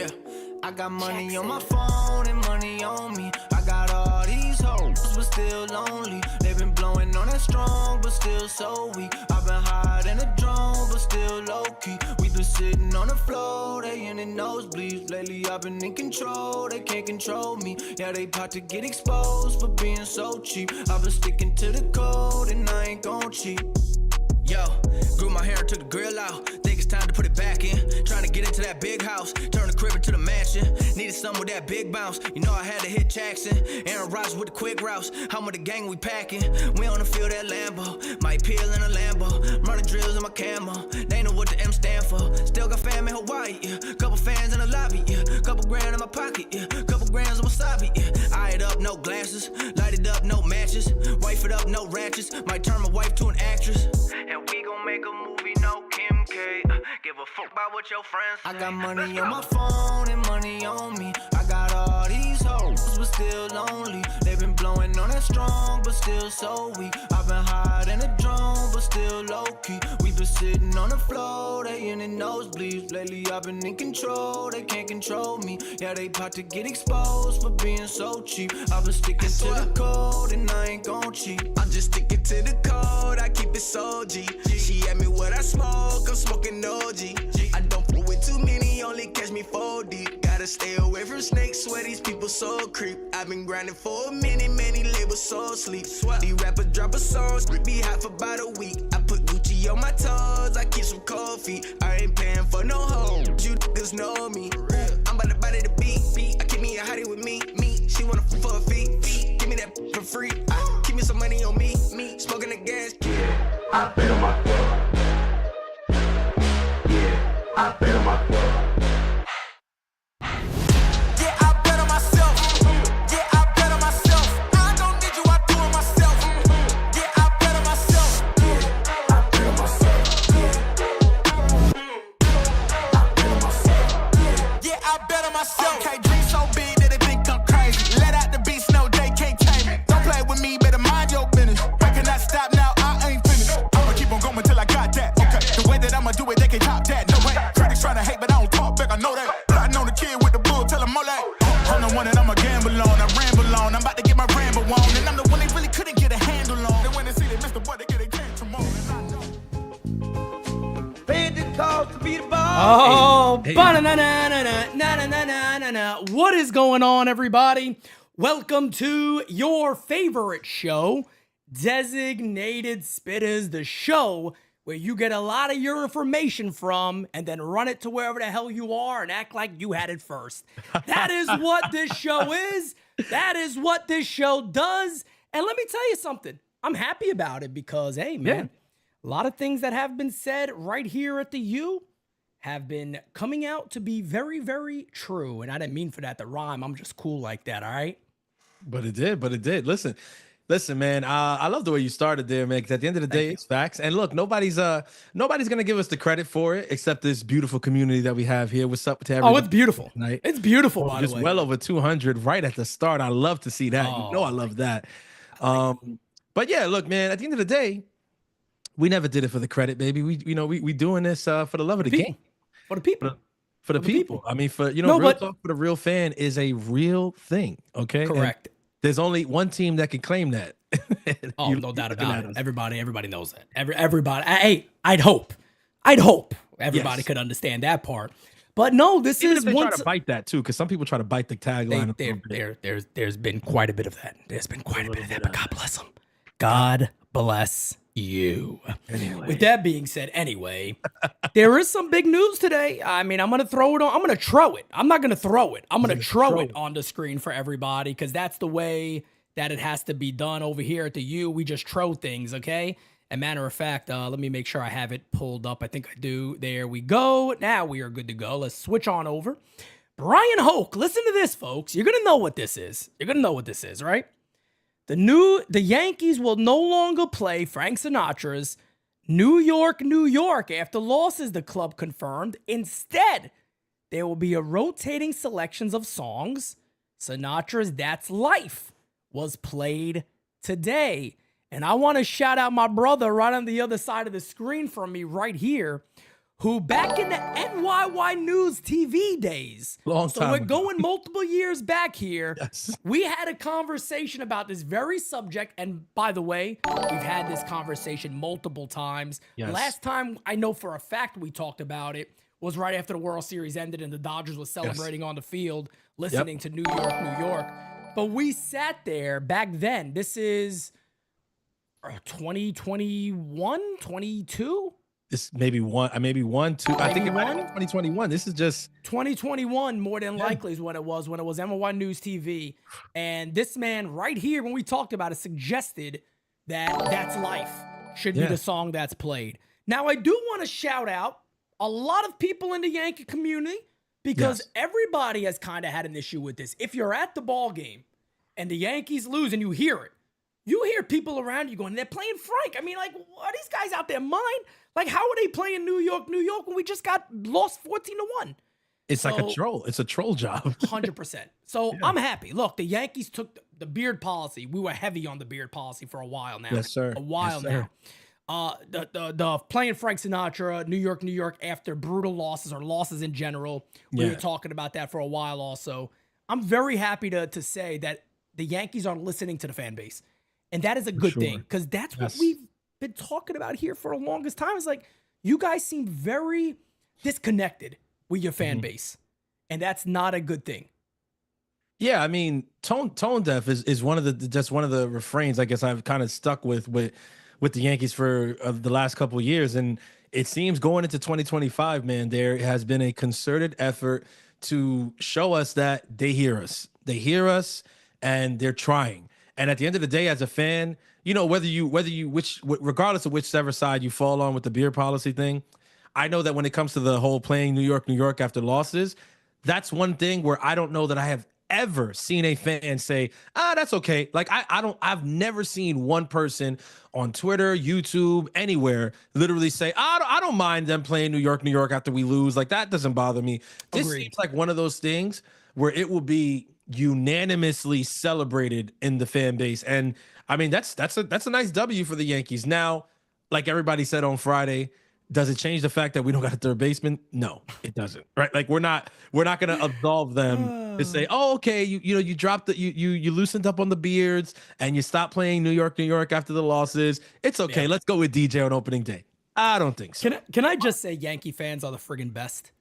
Yeah, I got money on my phone and money on me. I got all these hoes, but still lonely. They been blowing on that strong, but still so weak. I've been higher than a drone, but still low-key. We been sitting on the floor, they in the nosebleeds. Lately I've been in control, they can't control me. Yeah, they about to get exposed for being so cheap. I've been sticking to the code and I ain't gon' cheat. Yo, grew my hair and took the grill out. Think it's time to put it back in. Trying to get into that big house, turn the crib into the mansion. Needed something with that big bounce. You know I had to hit Jackson. Aaron Rodgers with the quick routes. I'm with the gang, we packing. We on the field at Lambo. Might peel in a Lambo. Running drills in my camo. They know what the M stand for. Still got fam in Hawaii, yeah. Couple fans in the lobby, yeah. Couple grand in my pocket, yeah. Couple grams of wasabi, yeah. Eye it up, no glasses. Light it up, no matches. Wife it up, no ratchets. Might turn my wife to an actress. And we gon' make a movie, no Kim K. Give a fuck about what your friends say. I got money on my phone and money on me. I got all these hoes, but still lonely. They been blowing on that strong, but still so weak. I've been higher than a drone, but still low-key. We been sitting on the floor, they in the nosebleeds. Lately I've been in control, they can't control me. Yeah, they about to get exposed for being so cheap. I've been sticking to the code and I ain't gon' cheat. I'm just sticking to the code, I keep it so G. She asked me what I smoke, I'm smoking OG. I don't fool with too many, only catch me 4 deep. Gotta stay away from snakes, swear these people so creep. I've been grinding for a minute, many labels so sleep. These rappers drop a song, be hot for about a week. I put Gucci on my toes, I keep some cold feet. I ain't paying for no hoe, you niggas know me. I'm about to body the beat. I keep me a hottie with me. She wanna for a fee. Give me that for free. Keep me some money on me. Smoking the gas. Yeah, I bet on myself. Yeah, I bet on myself. Yeah, I bet on myself. Yeah, I bet on myself. I don't need you, I do it myself. Yeah, I bet on myself. Yeah, I bet on myself. Yeah, I bet on myself. Okay, dream so big that they think I'm crazy. Let out the beast, no, they can't tame me. Don't play with me, better mind your business. I cannot stop now, I ain't finished. I'ma keep on going till I got that. Okay, the way that I'ma do it, they can't top that. No way. Critics trying to hate, but I don't talk back, I know that. Plotting on the kid with the bull, tell them all that. I'm the one that I'ma gamble on, I ramble on. I'm about to get my ramble on, and I'm the one they really couldn't get a handle on. Then when they see they missed the boy, they get a tantrum on. Paid the cost to be the boss. Oh, ba-na-na-na-na-na-na-na-na-na. What is going on, everybody? Welcome to your favorite show, Designated Spittaz, the show where you get a lot of your information from and then run it to wherever the hell you are and act like you had it first. That is what this show is. That is what this show does. And let me tell you something. I'm happy about it because, hey, man, a lot of things that have been said right here at the U have been coming out to be very, very true. And I didn't mean for that to rhyme. I'm just cool like that, all right? But it did. Listen, man. I love the way you started there, man. Because at the end of the day, it's facts. And look, nobody's gonna give us the credit for it except this beautiful community that we have here. What's up to everybody? Oh, it's beautiful. Tonight? It's beautiful. By the way, just well over 200 right at the start. I love to see that. Oh, you know, I love that. But yeah, look, man. At the end of the day, we never did it for the credit, baby. We doing this for the love of the game, for the people. For the people. I mean, real talk for the real fan is a real thing. Okay, correct. And there's only one team that can claim that. Oh, no doubt about it. Everybody knows that. Everybody. I'd hope everybody could understand that part. But no, this Even is if they one try to bite that too, because some people try to bite the tagline. There's been quite a bit of that. There's been quite a bit of that. But God bless them. God bless you. Anyway. With that being said, there is some big news today. I mean, I'm going to throw it on. I'm going to throw it. I'm not going to throw it. I'm going to throw it on the screen for everybody because that's the way that it has to be done over here at the U. We just throw things, okay? And matter of fact, let me make sure I have it pulled up. I think I do. There we go. Now we are good to go. Let's switch on over. Brian Hoke, listen to this, folks. You're going to know what this is. You're going to know what this is, right? The Yankees will no longer play Frank Sinatra's New York, New York after losses, the club confirmed. Instead, there will be a rotating selections of songs. Sinatra's That's Life was played today. And I want to shout out my brother right on the other side of the screen from me right here, who back in the NYY News TV days, so we're going multiple years back here, Yes. we had a conversation about this very subject. And by the way, we've had this conversation multiple times. Yes. Last time I know for a fact we talked about it was right after the World Series ended and the Dodgers was celebrating on the field, listening to New York, New York. But we sat there back then. This is 2021, 22? This maybe one, two. I think it might have been 21? 2021. This is just 2021 more than likely is when it was NYY News TV. And this man right here, when we talked about it, suggested that That's Life should be the song that's played. Now, I do want to shout out a lot of people in the Yankee community because everybody has kind of had an issue with this. If you're at the ball game and the Yankees lose and you hear it, you hear people around you going, they're playing Frank. I mean, like, are these guys out their mind? Like, how are they playing New York, New York when we just got lost 14-1? it's like a troll. It's a troll job. 100%. So I'm happy. Look, the Yankees took the beard policy. We were heavy on the beard policy for a while now. Yes, sir. A while now. The playing Frank Sinatra, New York, New York after brutal losses or losses in general. We were talking about that for a while also. I'm very happy to say that the Yankees are listening to the fan base. And that is a good thing because that's what we've been talking about here for the longest time. It's like you guys seem very disconnected with your fan base. And that's not a good thing. Yeah, I mean, tone deaf is one of the refrains I guess I've kind of stuck with the Yankees for the last couple of years, and it seems going into 2025, man, there has been a concerted effort to show us that they hear us. They hear us, and they're trying. And at the end of the day, as a fan, you know, regardless of whichever side you fall on with the beer policy thing, I know that when it comes to the whole playing New York, New York after losses, that's one thing where I don't know that I have ever seen a fan say, that's okay. Like I've never seen one person on Twitter, YouTube, anywhere literally say, I don't mind them playing New York, New York after we lose. Like that doesn't bother me. This seems like one of those things where it will be unanimously celebrated in the fan base. And I mean, that's a nice W for the Yankees. Now, like everybody said on Friday, does it change the fact that we don't got a third baseman? No, it doesn't. Right? Like we're not going to absolve them to say, oh, okay, you dropped you loosened up on the beards and you stopped playing New York, New York after the losses. It's okay. Let's go with DJ on opening day. I don't think so. Can I just say Yankee fans are the friggin' best?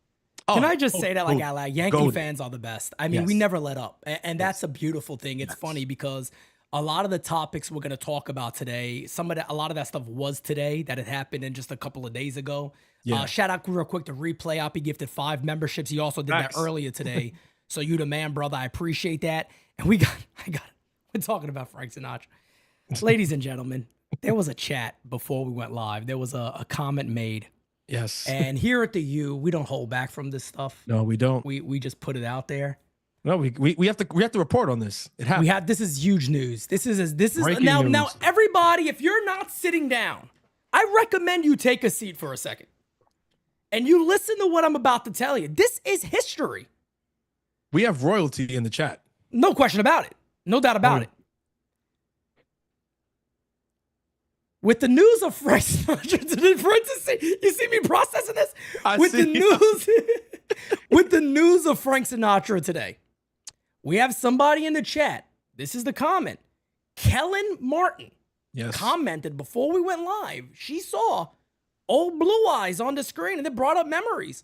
Can I just say that like Yankee fans are the best? I mean, we never let up. And that's a beautiful thing. It's funny because a lot of the topics we're going to talk about today, a lot of that stuff was today that had happened in just a couple of days ago. Shout out real quick to Replay Up. He gifted 5 memberships. He also did that earlier today. So you the man, brother. I appreciate that. And we're talking about Frank Sinatra. Ladies and gentlemen, there was a chat before we went live. There was a comment made. Yes. And here at the U, we don't hold back from this stuff. No, we don't. We just put it out there. No, we have to report on this. It happened. This is huge news. This is Breaking now news. Everybody, if you're not sitting down, I recommend you take a seat for a second. And you listen to what I'm about to tell you. This is history. We have royalty in the chat. No question about it. No doubt about it. With the news of Frank Sinatra, you see me processing this? With the news of Frank Sinatra today, we have somebody in the chat. This is the comment. Kellen Martin commented before we went live. She saw old Blue Eyes on the screen and it brought up memories.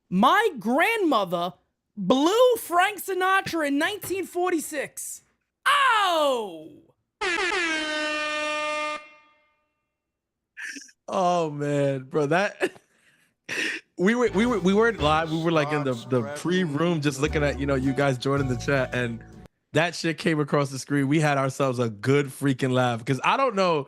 My grandmother blew Frank Sinatra in 1946. Oh! Oh man, bro, that we weren't live. We were like in the pre-room just looking at, you guys joining the chat, and that shit came across the screen. We had ourselves a good freaking laugh because I don't know,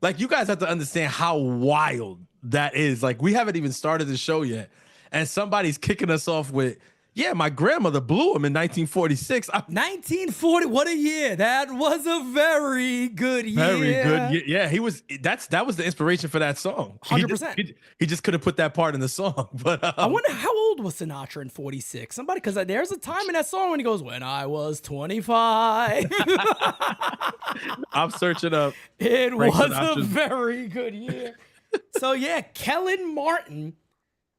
like you guys have to understand how wild that is. Like we haven't even started the show yet, and somebody's kicking us off with, yeah, my grandmother blew him in 1946. 1940, what a year. That was a very good year. Very good. Yeah, that was the inspiration for that song. 100%. He just couldn't put that part in the song. But I wonder how old was Sinatra in 46? Because there's a time in that song when he goes, when I was 25. I'm searching up. It was a very good year. So yeah, Kellen Martin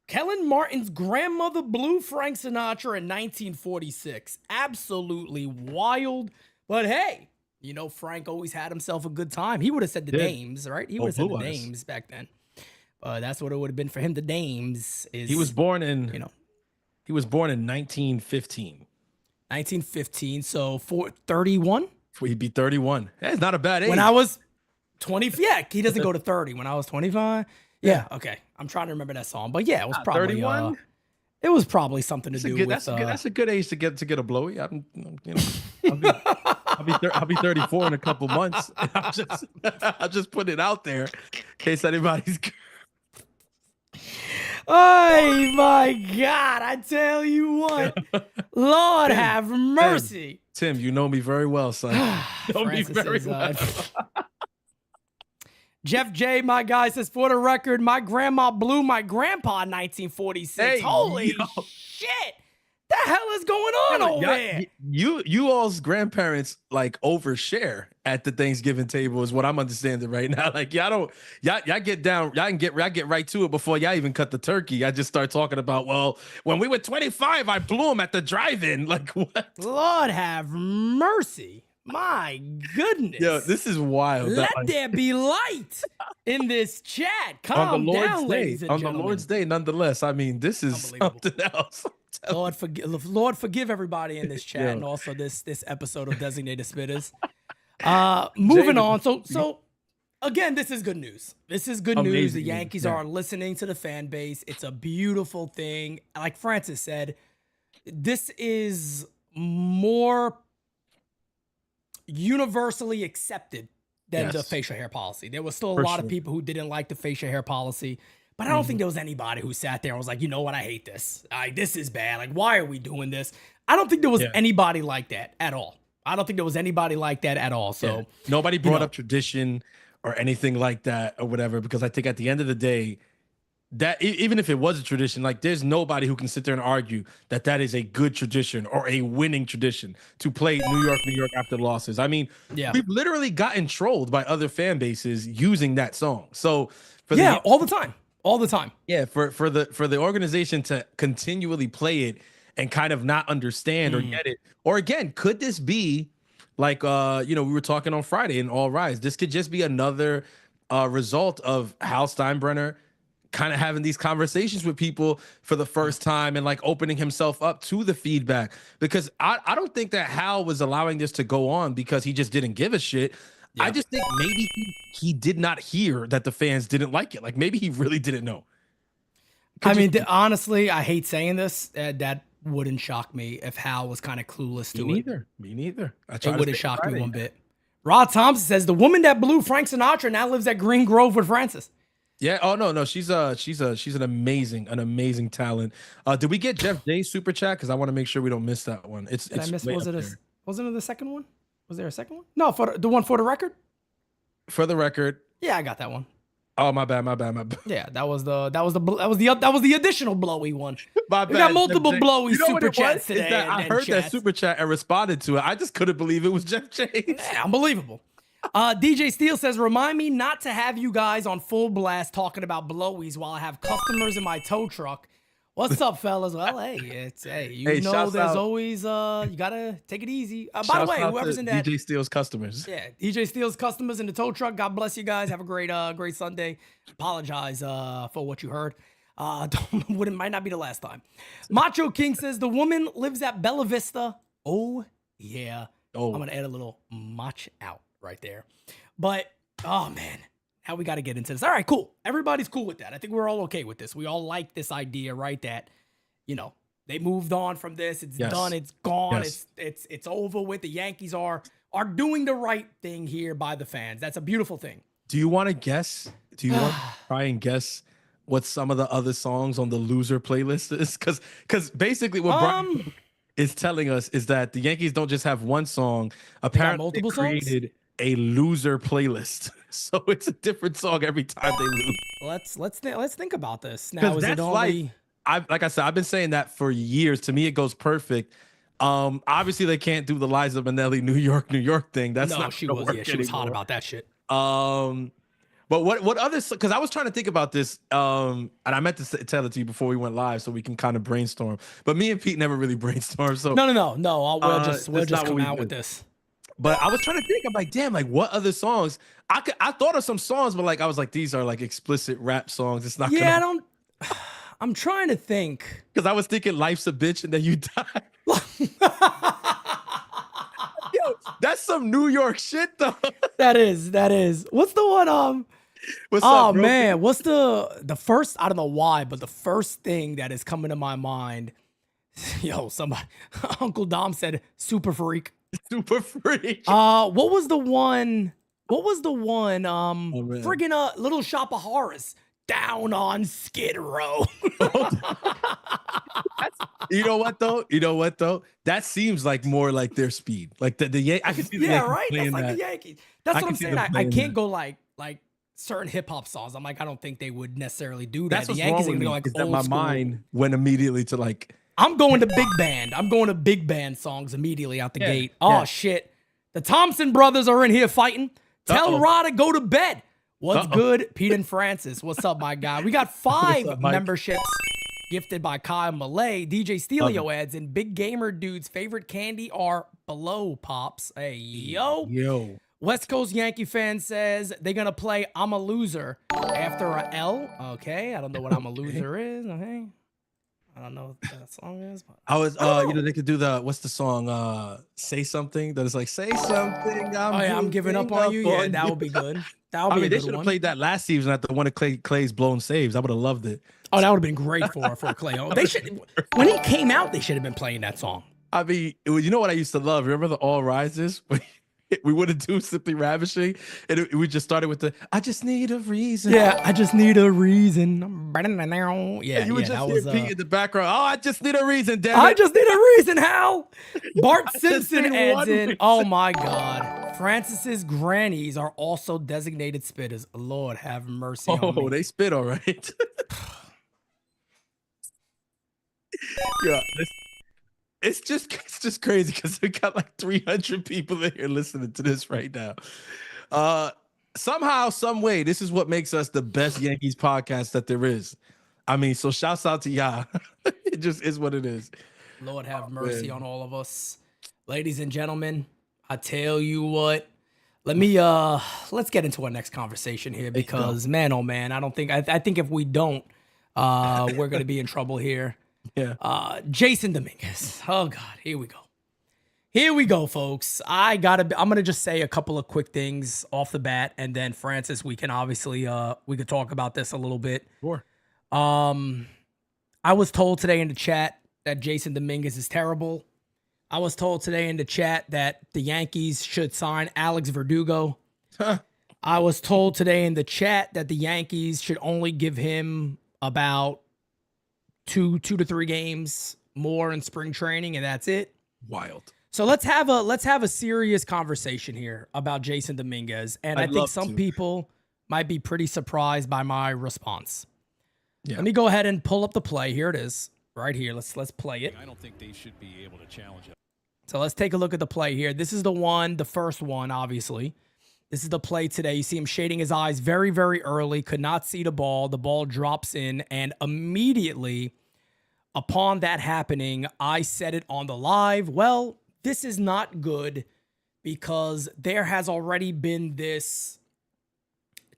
Kellen Martin's grandmother blew Frank Sinatra in 1946. Absolutely wild. But hey, you know, Frank always had himself a good time. He would have said the names, right? He would have said the names back then. That's what it would have been for him. The names is he was born in, you know, he was born in 1915. 1915. So 31. He'd be 31. That's not a bad age. When I was 20, yeah, he doesn't go to 30. When I was 25, yeah, okay. I'm trying to remember that song, but yeah, it was probably 31. It was probably something to do with. That's a good age to get a blowy. I'll be 34 in a couple months. I'll just put it out there in case anybody's. Oh my God! I tell you what, Lord have mercy. Tim, you know me very well, son. You know me very well. Jeff J, my guy, says, for the record, my grandma blew my grandpa in 1946. Hey, holy shit! The hell is going on over there? You all's grandparents like overshare at the Thanksgiving table is what I'm understanding right now. Like y'all get down, y'all get right to it before y'all even cut the turkey. I just start talking about, well, when we were 25, I blew him at the drive-in. Like what? Lord have mercy. My goodness. Yo, this is wild. Let there be light in this chat. Calm down, ladies and gentlemen. On the Lord's Day, nonetheless. I mean, this is something else. Lord forgive everybody in this chat and also this episode of Designated Spittaz. Moving on. So again, this is good news. This is good news. The Yankees are listening to the fan base. It's a beautiful thing. Like Francis said, this is more universally accepted than the facial hair policy. There was still a lot of people who didn't like the facial hair policy, but I don't think there was anybody who sat there and was like, you know what, I hate this. This is bad. Like, why are we doing this? I don't think there was anybody like that at all. So nobody brought up tradition or anything like that or whatever, because I think at the end of the day, that even if it was a tradition, like there's nobody who can sit there and argue that that is a good tradition or a winning tradition to play New York after losses. I mean, we've literally gotten trolled by other fan bases using that song. So all the time. Yeah, for the organization to continually play it and kind of not understand or get it, or again, could this be like we were talking on Friday in All Rise? This could just be another result of Hal Steinbrenner kind of having these conversations with people for the first time and like opening himself up to the feedback, because I don't think that Hal was allowing this to go on because he just didn't give a shit. I just think maybe he did not hear that the fans didn't like it. Like maybe he really didn't know. Honestly, I hate saying this. That wouldn't shock me if Hal was kind of clueless to it. Me neither. It would have shocked me one bit. Rod Thompson says the woman that blew Frank Sinatra now lives at Green Grove with Francis. Yeah. Oh no. She's an amazing talent. Did we get Jeff J's super chat? Because I want to make sure we don't miss that one. Wasn't it the second one? Was there a second one? No, for the one for the record. For the record. Yeah, I got that one. Oh, my bad. Yeah, that was the additional blowy one. My bad. We got multiple blowy super chats today. I heard that super chat and responded to it. I just couldn't believe it was Jeff J. Yeah, unbelievable. DJ Steele says, remind me not to have you guys on full blast talking about blowies while I have customers in my tow truck. What's up, fellas? Well, there's always you gotta take it easy. By the way, whoever's in that DJ Steele's customers. Yeah, DJ Steele's customers in the tow truck. God bless you guys. Have a great Sunday. Apologize for what you heard. Might not be the last time. Macho King says the woman lives at Bella Vista. Oh yeah. I'm gonna add a little mach out right there. But oh man. How we got to get into this. All right, cool. Everybody's cool with that. I think we're all okay with this. We all like this idea, right? That, they moved on from this. It's done. It's gone. Yes. It's over with. The Yankees are doing the right thing here by the fans. That's a beautiful thing. Do you want to guess? Do you want to try and guess what some of the other songs on the loser playlist is? Because basically what Brian is telling us is that the Yankees don't just have one song. Apparently, multiple songs? A loser playlist, so it's a different song every time they lose. Let's think about this now. Is that's it only... like I said, I've been saying that for years. To me, it goes perfect. Obviously they can't do the Liza Minnelli New York thing. That's not she was. Yeah, she was hot about that shit. But what other? Because I was trying to think about this, and I meant to tell it to you before we went live, so we can kind of brainstorm. But me and Pete never really brainstorm. So No. We'll just come out with do. this. But I was trying to think. I'm like, damn, like what other songs? I thought of some songs, but like I was like, these are like explicit rap songs. It's not. Yeah, I'm trying to think. Because I was thinking, life's a bitch, and then you die. Yo, that's some New York shit, though. That is. What's the one? What's oh up, bro? man, what's the first? I don't know why, but the first thing that is coming to my mind, yo, somebody, Uncle Dom said, "Super freak." Super freak. What was the one? Friggin' Little Shop of Horrors. Down on Skid Row. You know what though? That seems like more like their speed. Like the Yankees. I can see the Yankees right. That's playing like that. the Yankees. That's what I'm saying. I can't that. go like certain hip hop songs. I'm like, I don't think they would necessarily do that. That's The what's Yankees wrong are with gonna me, go like is that old my school. mind went immediately to like. I'm going to big band. I'm going to big band songs immediately out the gate. Oh yeah. shit. The Thompson brothers are in here fighting. Tell Rod to go to bed. What's good? Pete and Francis. What's up, my guy? We got 5 up, Mike? memberships gifted by Kyle Malay. DJ Stelio adds in, Big Gamer Dude's favorite candy are below pops. Hey, yo. West Coast Yankee fan says they're going to play I'm a Loser after a L. Okay. I don't know what I'm a Loser is. Okay. I don't know what that song is. But I was, they could do what's the song? Say Something. That is like, say something. I'm giving up on you. Yeah, that would be good. That would be a they good should have one. played that last season at the one of Clay's blown saves. I would have loved it. Oh, that would have been great for Clay. Oh, they should. When he came out, they should have been playing that song. I mean, you know what I used to love? Remember the All Rises? We wouldn't do Simply Ravishing, and we just started with the I just need a reason. Yeah, I just need a reason. Yeah, you would just hear Pete in the background. Oh, I just need a reason, damn it. I just need a reason, Hal. Bart Simpson need adds one in. reason. Oh my God. Francis's grannies are also designated spitters. Lord have mercy on me. Oh, they spit all right. Yeah, it's just crazy because we got like 300 people in here listening to this right now. Somehow, some way, this is what makes us the best Yankees podcast that there is. I mean, so shouts out to y'all. It just is what it is. Lord have mercy on all of us. Ladies and gentlemen, I tell you what, let's get into our next conversation here because man, oh man, I think if we don't, we're going to be in trouble here. Yeah. Jason Dominguez. Oh God, here we go. Here we go, folks. I'm going to just say a couple of quick things off the bat. And then Francis, we can obviously, we could talk about this a little bit. Sure. I was told today in the chat that Jason Dominguez is terrible. I was told today in the chat that the Yankees should sign Alex Verdugo. I was told today in the chat that the Yankees should only give him about two to 3 games more in spring training, and that's it. Wild. So let's have a serious conversation here about Jason Dominguez, and I think some people might be pretty surprised by my response. Yeah. Let me go ahead and pull up the play. Here it is, right here. Let's play it. I don't think they should be able to challenge it. So let's take a look at the play here. This is the first one, obviously. This is the play today. You see him shading his eyes very, very early, could not see the ball. The ball drops in, and immediately upon that happening, I said it on the live. Well, this is not good because there has already been this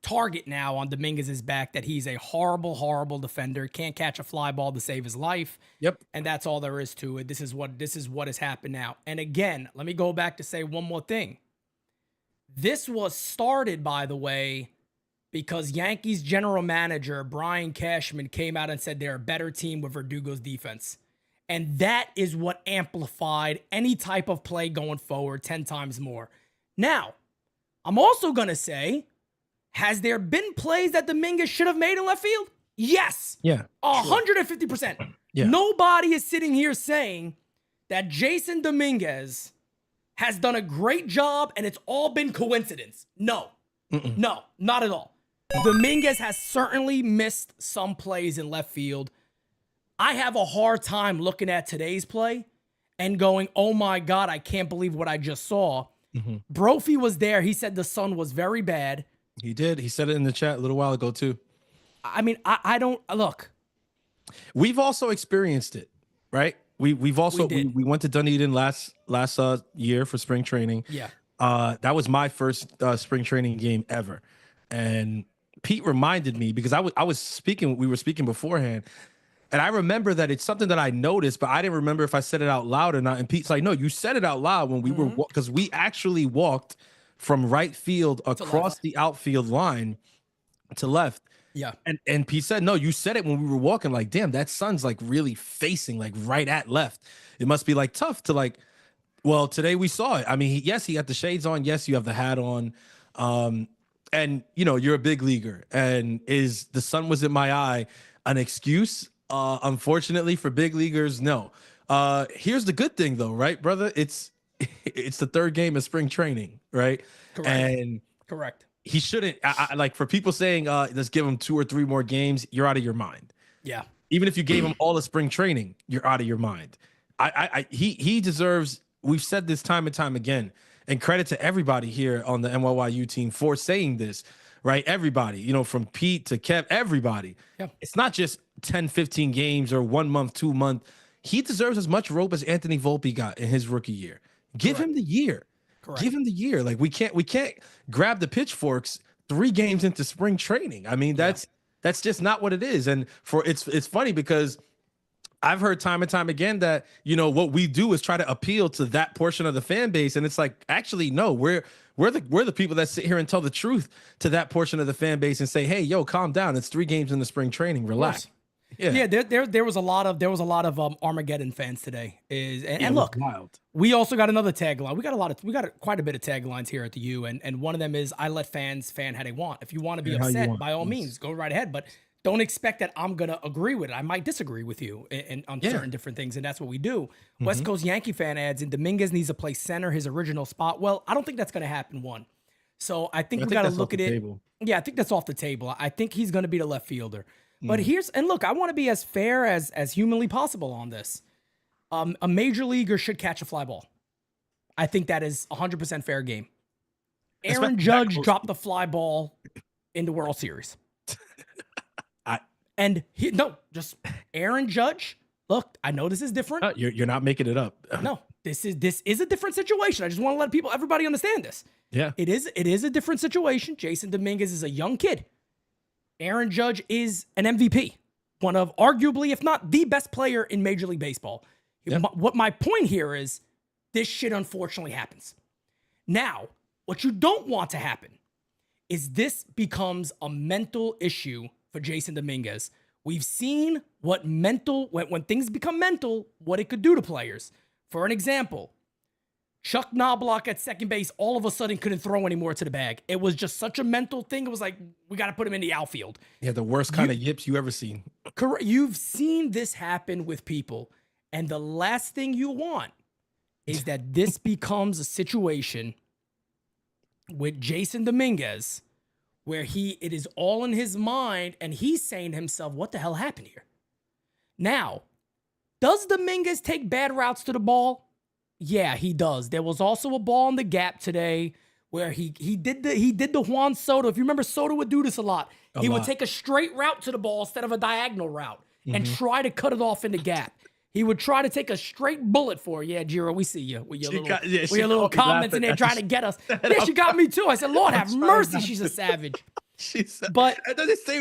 target now on Dominguez's back that he's a horrible, horrible defender, can't catch a fly ball to save his life. Yep. And that's all there is to it. This is what has happened now. And again, let me go back to say one more thing. This was started, by the way, because Yankees general manager Brian Cashman came out and said they're a better team with Verdugo's defense. And that is what amplified any type of play going forward 10 times more. Now, I'm also going to say, has there been plays that Dominguez should have made in left field? Yes. Yeah. 150%. Yeah. Nobody is sitting here saying that Jason Dominguez has done a great job and it's all been coincidence. No. No, not at all. Dominguez has certainly missed some plays in left field. I have a hard time looking at today's play and going, oh my God, I can't believe what I just saw. Brophy was there. He said the sun was very bad. He did. He said it in the chat a little while ago too. I mean, I don't look. We've also experienced it, right? We've also did. we went to Dunedin last year for spring training. Yeah. That was my first spring training game ever, and Pete reminded me because I was speaking. We were speaking beforehand, and I remember that it's something that I noticed, but I didn't remember if I said it out loud or not. And Pete's like, "No, you said it out loud when we were because we actually walked from right field across the outfield line to left." Yeah. And Pete said, "No, you said it when we were walking. Like, damn, that sun's like really facing like right at left. It must be like tough to like." Well, today we saw it. I mean, yes, he had the shades on. Yes, you have the hat on. And you know, you're a big leaguer. And is the sun was in my eye an excuse? Unfortunately for big leaguers, no. Here's the good thing though, right, brother? It's the third game of spring training, right? Correct. And Correct. he shouldn't I like for people saying let's give him 2 or 3 more games, you're out of your mind. Yeah. Even if you gave him all of spring training, you're out of your mind. He deserves. We've said this time and time again, and credit to everybody here on the NYYU team for saying this, right? Everybody, you know, from Pete to Kev, everybody. Yeah. It's not just 10, 15 games or 1 month, 2 month. He deserves as much rope as Anthony Volpe got in his rookie year. Give him the year. Correct. Give him the year. Like we can't grab the pitchforks 3 games into spring training. I mean, that's just not what it is. And it's funny because I've heard time and time again that, you know, what we do is try to appeal to that portion of the fan base. And it's like, actually, no, we're the people that sit here and tell the truth to that portion of the fan base and say, hey, yo, calm down. It's 3 games in the spring training. Relax. Yeah. There was a lot of Armageddon fans today. And look, wild. we also got another tagline. We got quite a bit of taglines here at the U, and one of them is I let fans fan how they want. If you want to be upset, by all means, go right ahead. But don't expect that I'm gonna agree with it. I might disagree with you on certain different things, and that's what we do. West Coast Yankee fan adds, and Dominguez needs to play center, his original spot. Well, I don't think that's gonna happen. So I think we got to look at it. Table. Yeah, I think that's off the table. I think he's gonna be the left fielder. But look, I want to be as fair as humanly possible on this. A major leaguer should catch a fly ball. I think that is 100% fair game. Aaron Judge dropped the fly ball in the World Series. Just Aaron Judge. Look, I know this is different. You're not making it up. No, this is a different situation. I just want to let everybody understand this. Yeah, it is a different situation. Jason Dominguez is a young kid. Aaron Judge is an MVP, one of arguably, if not the best player in Major League Baseball. Yep. What my point here is, this shit unfortunately happens. Now, what you don't want to happen is this becomes a mental issue for Jason Dominguez. We've seen when things become mental, what it could do to players. For an example, Chuck Knobloch at second base all of a sudden couldn't throw anymore to the bag. It was just such a mental thing. It was like, we got to put him in the outfield. Yeah, the worst kind of yips you ever seen. Correct. You've seen this happen with people. And the last thing you want is that this becomes a situation with Jason Dominguez where it is all in his mind and he's saying to himself, what the hell happened here? Now, does Dominguez take bad routes to the ball? Yeah, he does. There was also a ball in the gap today where he did the Juan Soto. If you remember, Soto would do this a lot. He would take a straight route to the ball instead of a diagonal route and try to cut it off in the gap. He would try to take a straight bullet for it. Yeah, Jiro, we see you with your little comments in there trying to get us. Yeah, she got me too. I said, Lord have mercy, she's a savage. But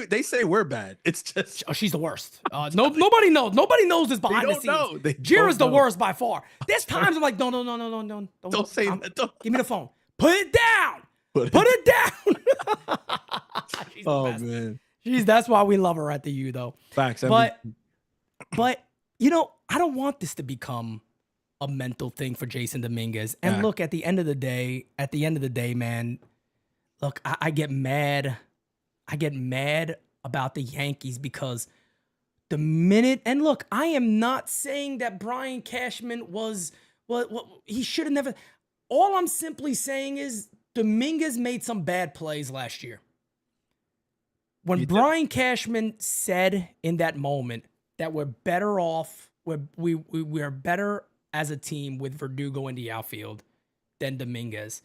they say we're bad. It's just she's the worst. Nobody knows. Nobody knows this behind the scenes. Jiro's the worst by far. There's times I'm like, no. Don't say that. Give me the phone. Put it down. Put it down. She's the best. Man. That's why we love her at the U though. Facts. But you know, I don't want this to become a mental thing for Jason Dominguez. And look, at the end of the day, man, look, I get mad. I get mad about the Yankees because the minute, and look, I am not saying that Brian Cashman was he should have never. All I'm simply saying is Dominguez made some bad plays last year. When Brian Cashman said in that moment that we're better off, we're better as a team with Verdugo in the outfield than Dominguez.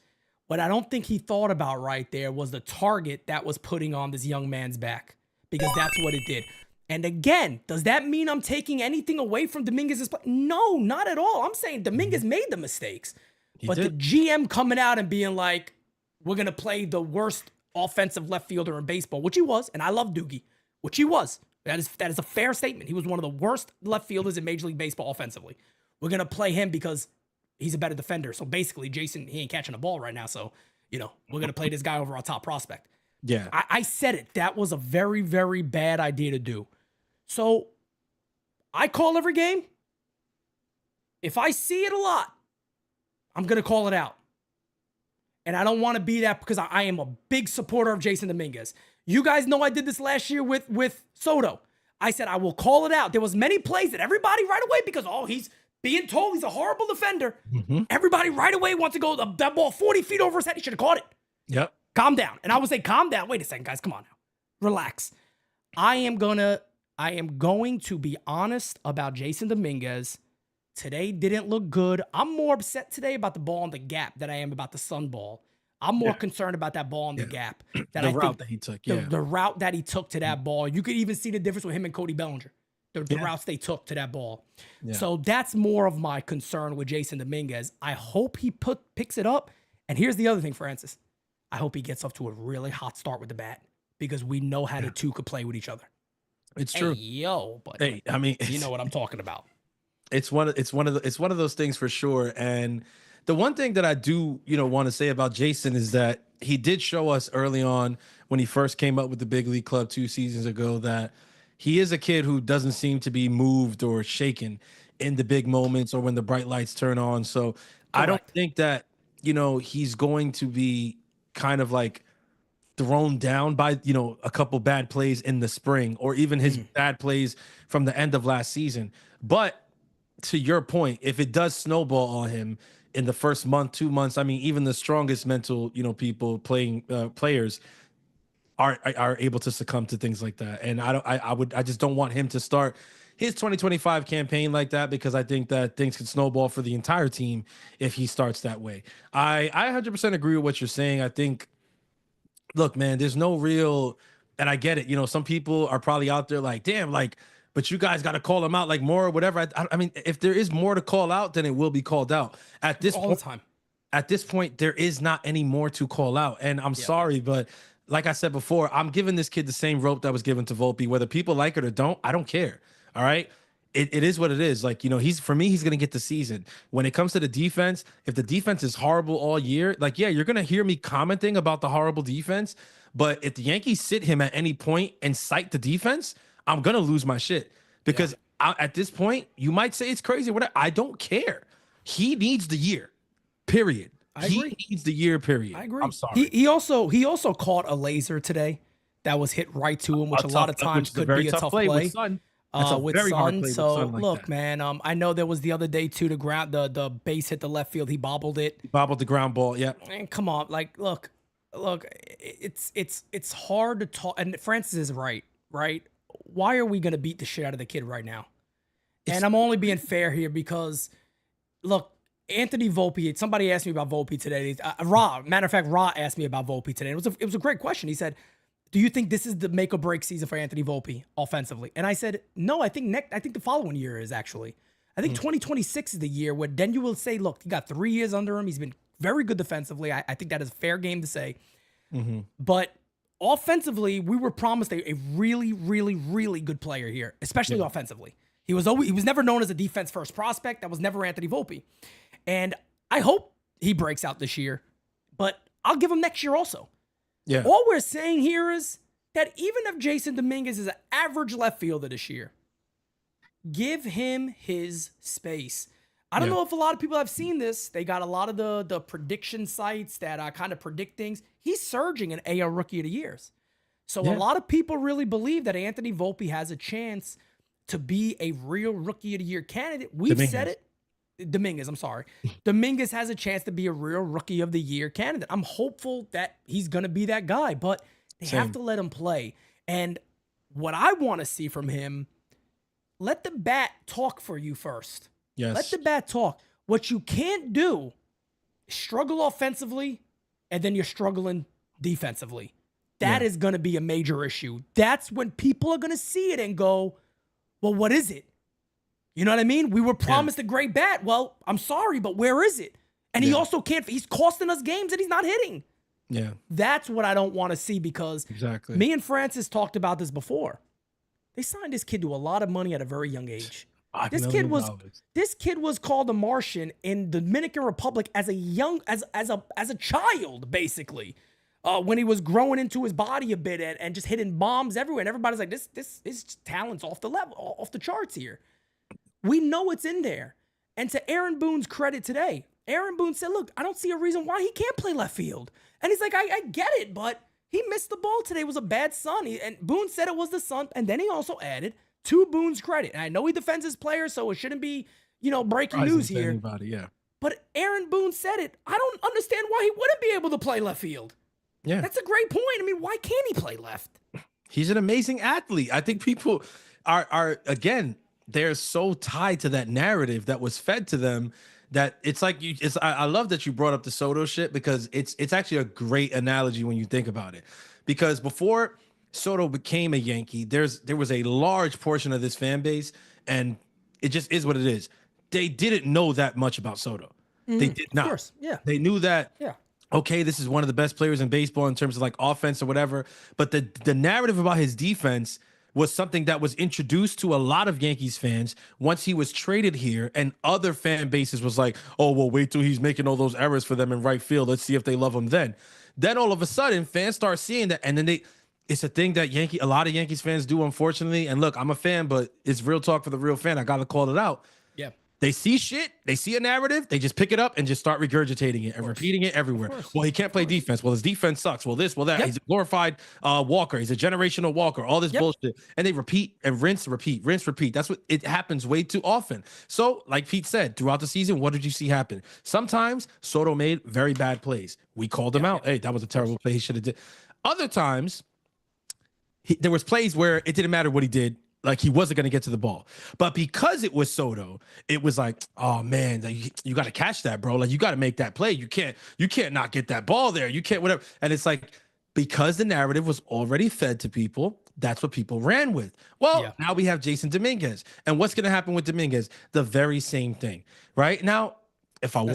What I don't think he thought about right there was the target that was putting on this young man's back, because that's what it did. And again, does that mean I'm taking anything away from Dominguez's play? No, not at all. I'm saying Dominguez made the mistakes. But the GM coming out and being like, we're going to play the worst offensive left fielder in baseball, which he was, and I love Doogie, which he was. That is a fair statement. He was one of the worst left fielders in Major League Baseball offensively. We're going to play him because he's a better defender. So basically, Jason, he ain't catching the ball right now. So, we're going to play this guy over our top prospect. Yeah. I said it. That was a very, very bad idea to do. So I call every game. If I see it a lot, I'm going to call it out. And I don't want to be that, because I am a big supporter of Jason Dominguez. You guys know I did this last year with Soto. I said I will call it out. There was many plays that everybody right away, because, he's being told he's a horrible defender. Mm-hmm. Everybody right away wants to go, that ball 40 feet over his head. He should have caught it. Yep. Calm down. And I would say, calm down. Wait a second, guys. Come on now. Relax. I am going to be honest about Jason Dominguez. Today didn't look good. I'm more upset today about the ball in the gap than I am about the sun ball. I'm more concerned about that ball in the gap. The route that he took. The route that he took to that ball. You could even see the difference with him and Cody Bellinger. The routes they took to that ball. Yeah. So that's more of my concern with Jason Dominguez. I hope he picks it up. And here's the other thing, Francis. I hope he gets off to a really hot start with the bat, because we know how the two could play with each other. It's true. But I mean, you know what I'm talking about. It's one of those things for sure. And the one thing that I do, want to say about Jason is that he did show us early on, when he first came up with the big league club 2 seasons ago, that he is a kid who doesn't seem to be moved or shaken in the big moments or when the bright lights turn on. So I don't think that, he's going to be kind of like thrown down by, a couple bad plays in the spring, or even his bad plays from the end of last season. But to your point, if it does snowball on him in the first month, 2 months, I mean, even the strongest mental, people players are able to succumb to things like that. And I just don't want him to start his 2025 campaign like that, because I think that things could snowball for the entire team if he starts that way. I 100% agree with what you're saying. I think, look, man, there's no real, and I get it. Some people are probably out there like, damn, like, but you guys got to call him out like more or whatever. I mean, if there is more to call out, then it will be called out at this all the time. At this point, there is not any more to call out. And I'm sorry, but like I said before, I'm giving this kid the same rope that was given to Volpe, whether people like it or don't. I don't care. All right. It is what it is. Like, he's going to get the season. When it comes to the defense, if the defense is horrible all year, like, yeah, you're going to hear me commenting about the horrible defense. But if the Yankees sit him at any point and cite the defense, I'm going to lose my shit, because at this point, you might say it's crazy. Whatever. I don't care. He needs the year, period. He needs the year, period. I agree. I'm sorry. He also caught a laser today that was hit right to him, which a lot of times could be a tough play. With Sun. With Sun. So look, man, I know there was the other day too, the base hit the left field. He bobbled it. He bobbled the ground ball. Yeah. And come on, like, look, it's hard to talk. And Francis is right? Why are we going to beat the shit out of the kid right now? And I'm only being fair here because, look, Anthony Volpe, somebody asked me about Volpe today. Matter of fact, Ra asked me about Volpe today. It was a great question. He said, do you think this is the make or break season for Anthony Volpe offensively? And I said, no, I think the following year is actually. I think 2026 is the year where then you will say, look, he got 3 years under him. He's been very good defensively. I think that is a fair game to say. Mm-hmm. But offensively, we were promised a really, really, really good player here, especially offensively. He was never known as a defense first prospect. That was never Anthony Volpe. And I hope he breaks out this year, but I'll give him next year also. Yeah. All we're saying here is that even if Jason Dominguez is an average left fielder this year, give him his space. I don't know if a lot of people have seen this. They got a lot of the prediction sites that kind of predict things. He's surging in AL Rookie of the Years. So a lot of people really believe that Anthony Volpe has a chance to be a real Rookie of the Year candidate. We've said it. Dominguez, I'm sorry. Dominguez has a chance to be a real Rookie of the Year candidate. I'm hopeful that he's going to be that guy, but they have to let him play. And what I want to see from him, let the bat talk for you first. Yes. Let the bat talk. What you can't do is struggle offensively and then you're struggling defensively. That is going to be a major issue. That's when people are going to see it and go, well, what is it? You know what I mean? We were promised a great bat. Well, I'm sorry, but where is it? And he also can't. He's costing us games and he's not hitting. Yeah. That's what I don't want to see, because me and Francis talked about this before. They signed this kid to a lot of money at a very young age. This kid was called a Martian in the Dominican Republic as a child, basically. When he was growing into his body a bit and just hitting bombs everywhere. And everybody's like, this talent's off the charts here. We know it's in there. And to Aaron Boone's credit today, Aaron Boone said, look, I don't see a reason why he can't play left field. And he's like, I get it, but he missed the ball today. It was a bad sun. And Boone said it was the sun. And then he also added, to Boone's credit, and I know he defends his players, so it shouldn't be, breaking news here. Anybody, but Aaron Boone said it. I don't understand why he wouldn't be able to play left field. Yeah. That's a great point. I mean, why can't he play left? He's an amazing athlete. I think people are again, they're so tied to that narrative that was fed to them that it's like I love that you brought up the Soto shit, because it's actually a great analogy when you think about it. Because before Soto became a Yankee, there was a large portion of this fan base, and it just is what it is. They didn't know that much about Soto. They did not. Of course, yeah. They knew that. Yeah. Okay, this is one of the best players in baseball in terms of like offense or whatever. But the narrative about his defense was something that was introduced to a lot of Yankees fans once he was traded here, and other fan bases was like, oh, well, wait till he's making all those errors for them in right field. Let's see if they love him then. Then all of a sudden, fans start seeing that, and then it's a thing that a lot of Yankees fans do, unfortunately. And look, I'm a fan, but it's real talk for the real fan. I got to call it out. Yeah. They see shit, they see a narrative, they just pick it up and just start regurgitating it and repeating it everywhere. Well, he can't play defense. Well, his defense sucks. Well, this, well, that. Yep. He's a glorified walker. He's a generational walker. All this bullshit. And they repeat and rinse, repeat. That's what it happens way too often. So, like Pete said, throughout the season, what did you see happen? Sometimes Soto made very bad plays. We called him out. Hey, that was a terrible play. He should have did. Other times, there was plays where it didn't matter what he did. Like, he wasn't going to get to the ball. But because it was Soto, it was like, oh, man, you got to catch that, bro. Like, you got to make that play. You can't not get that ball there. You can't, whatever. And it's like, because the narrative was already fed to people, that's what people ran with. Well, now we have Jason Dominguez. And what's going to happen with Dominguez? The very same thing, right? Now, if I really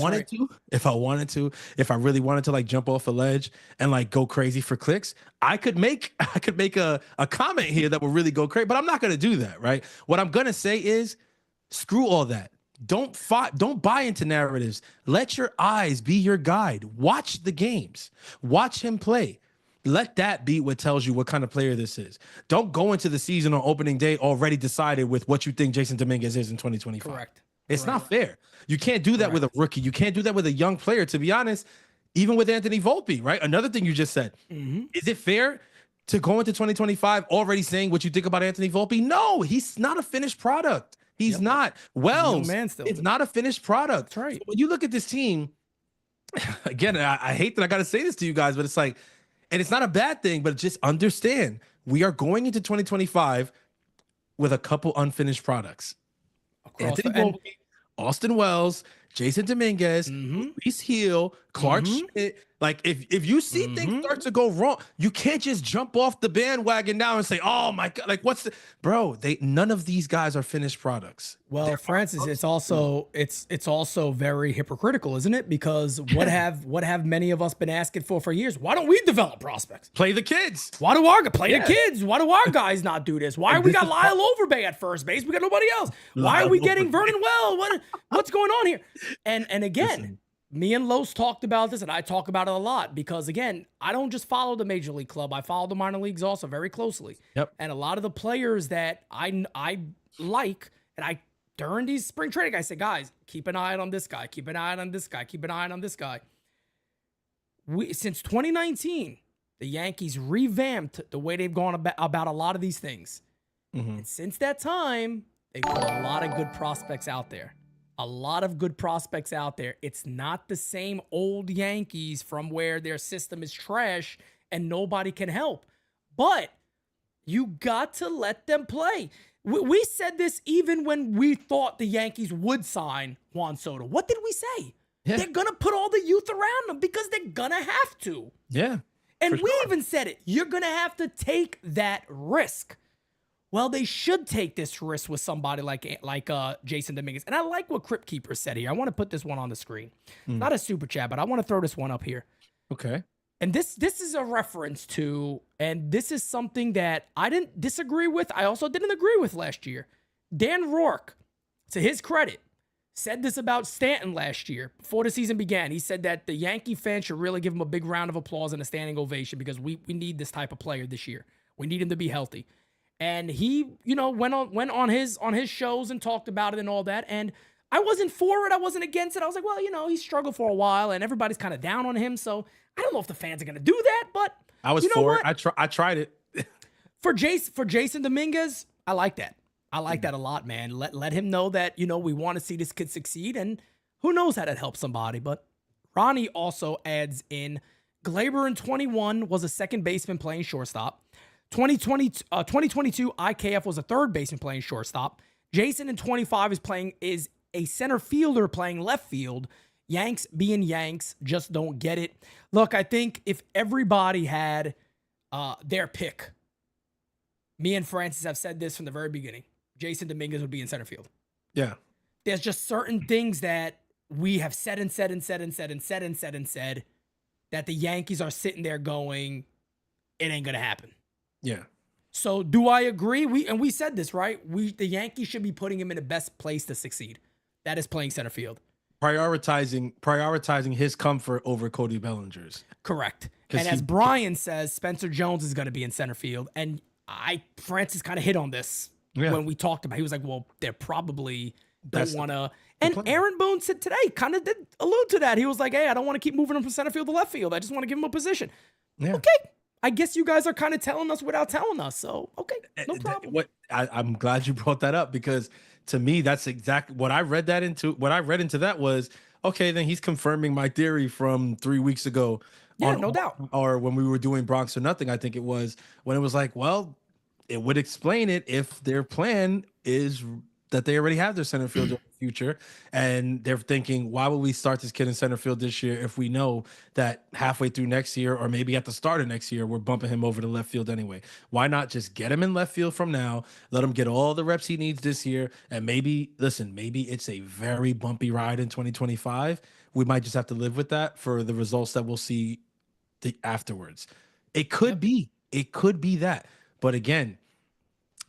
wanted to like jump off a ledge and like go crazy for clicks, I could make a comment here that will really go crazy, but I'm not going to do that, right? What I'm going to say is screw all that. Don't buy into narratives. Let your eyes be your guide. Watch the games. Watch him play. Let that be what tells you what kind of player this is. Don't go into the season on opening day already decided with what you think Jason Dominguez is in 2025. Correct. It's not fair. You can't do that with a rookie. You can't do that with a young player, to be honest, even with Anthony Volpe, right? Another thing you just said. Is it fair to go into 2025 already saying what you think about Anthony Volpe? No, he's not a finished product. He's not. Wells, it's not a finished product. That's right. So when you look at this team, again, I hate that I got to say this to you guys, but it's like, and it's not a bad thing, but just understand, we are going into 2025 with a couple unfinished products. Anthony Volpe, Austin Wells, Jason Dominguez, Luis Hill, Clark Schmidt. Like, if you see things start to go wrong, you can't just jump off the bandwagon now and say, "Oh my God!" Like, none of these guys are finished products. Well, Francis, it's also very hypocritical, isn't it? Because what have many of us been asking for years? Why don't we develop prospects? Play the kids. Why do our the kids? Why do our guys not do this? Why we got Lyle Overbay at first base? We got nobody else. Why are we getting Vernon Well? What's going on here? And again. Me and Los talked about this, and I talk about it a lot because, again, I don't just follow the Major League Club. I follow the minor leagues also very closely. Yep. And a lot of the players that I like, and during these spring training, I say, guys, keep an eye on this guy. Keep an eye on this guy. Keep an eye on this guy. Since 2019, the Yankees revamped the way they've gone about a lot of these things. And since that time, they've put a lot of good prospects out there. It's not the same old Yankees from where their system is trash and nobody can help. But you got to let them play. We said this even when we thought the Yankees would sign Juan Soto. What did we say? They're going to put all the youth around them because they're going to have to. Yeah. And we even said it. You're going to have to take that risk. Well, they should take this risk with somebody like Jason Dominguez. And I like what Crypt Keeper said here. I want to put this one on the screen. Not a super chat, but I want to throw this one up here. Okay. And this is a reference to, and this is something that I didn't disagree with. I also didn't agree with last year. Dan Rourke, to his credit, said this about Stanton last year before the season began. He said that the Yankee fans should really give him a big round of applause and a standing ovation because we need this type of player this year. We need him to be healthy. And he, went on his shows and talked about it and all that. And I wasn't for it. I wasn't against it. I was like, well, he struggled for a while and everybody's kind of down on him. So I don't know if the fans are going to do that, but I was for it. I tried it. For Jason Dominguez, I like that. I like that a lot, man. Let him know that, we want to see this kid succeed, and who knows how that helps somebody. But Ronnie also adds in, Glaber in 21 was a second baseman playing shortstop. 2022 IKF was a third baseman playing shortstop. Jason in 25 is a center fielder playing left field. Yanks being Yanks just don't get it. Look, I think if everybody had their pick, me and Francis have said this from the very beginning, Jason Dominguez would be in center field. Yeah. There's just certain things that we have said that the Yankees are sitting there going, it ain't going to happen. Yeah. So do I agree? We said this, right? The Yankees should be putting him in the best place to succeed. That is playing center field. Prioritizing his comfort over Cody Bellinger's. Correct. And as Brian says, Spencer Jones is going to be in center field. And Francis kind of hit on this when we talked about it. He was like, well, they're probably don't want to. And Aaron Boone said today, kind of did allude to that. He was like, hey, I don't want to keep moving him from center field to left field. I just want to give him a position. Yeah. Okay. I guess you guys are kind of telling us without telling us. So, okay, no problem. I'm glad you brought that up because to me, that's exactly what I read into that was, okay, then he's confirming my theory from 3 weeks ago. Yeah, no doubt. Or when we were doing Bronx or Nothing, I think it was, when it was like, well, it would explain it if their plan is that they already have their center field in the future. And they're thinking, why would we start this kid in center field this year if we know that halfway through next year or maybe at the start of next year, we're bumping him over to left field anyway? Why not just get him in left field from now, let him get all the reps he needs this year, and maybe it's a very bumpy ride in 2025. We might just have to live with that for the results that we'll see afterwards. It could be that. But again,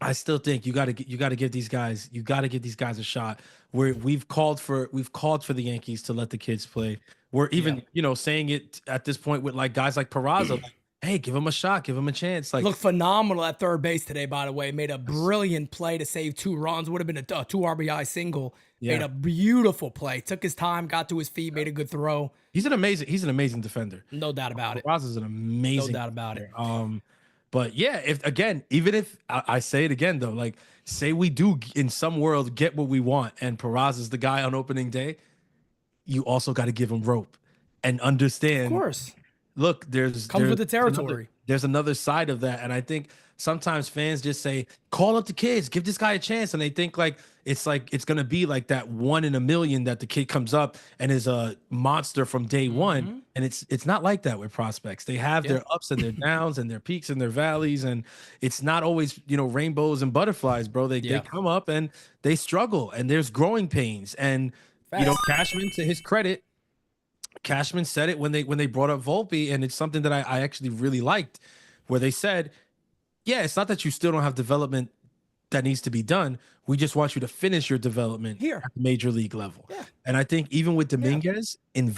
I still think you got to give these guys a shot. We've called for the Yankees to let the kids play. We're even saying it at this point with like guys like Peraza, like, hey, give him a shot, give him a chance. Like, looked phenomenal at third base today, by the way. Made a brilliant play to save 2 runs. Would have been a 2 RBI single. Yeah. Made a beautiful play. Took his time, got to his feet, made a good throw. He's an amazing defender. No doubt about it. Peraza's an amazing. No doubt about defender. It. But yeah, even if I say it again though, like say we do in some world get what we want and Peraza's the guy on opening day, you also got to give him rope and understand. Of course. Look, comes with the territory. There's another side of that, and I think sometimes fans just say, "Call up the kids, give this guy a chance," and they think it's gonna be like that 1 in a million that the kid comes up and is a monster from day one, and it's not like that with prospects. They have their ups and their downs and their peaks and their valleys, and it's not always rainbows and butterflies, bro. They come up and they struggle, and there's growing pains, and Cashman, to his credit. Cashman said it when they brought up Volpe, and it's something that I actually really liked, where they said, yeah, it's not that you still don't have development that needs to be done. We just want you to finish your development here at the major league level. Yeah. And I think even with Dominguez, in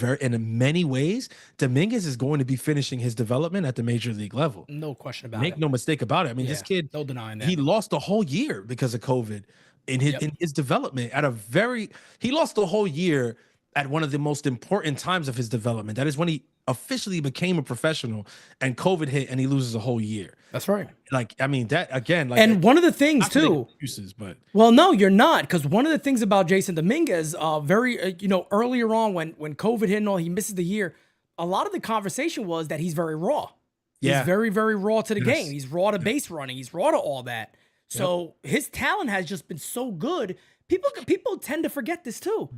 many ways, Dominguez is going to be finishing his development at the major league level. No question about it. Make no mistake about it. I mean, this kid, no denying that. He lost a whole year because of COVID in his development he lost the whole year at one of the most important times of his development. That is when he officially became a professional, and COVID hit and he loses a whole year. That's right. Like, I mean, that again, and one of the things too, excuses, but well, no, you're not. Cause one of the things about Jason Dominguez, earlier on when COVID hit and all, he misses the year. A lot of the conversation was that he's very raw. He's very, very raw to the game. He's raw to base running. He's raw to all that. So his talent has just been so good. People tend to forget this too.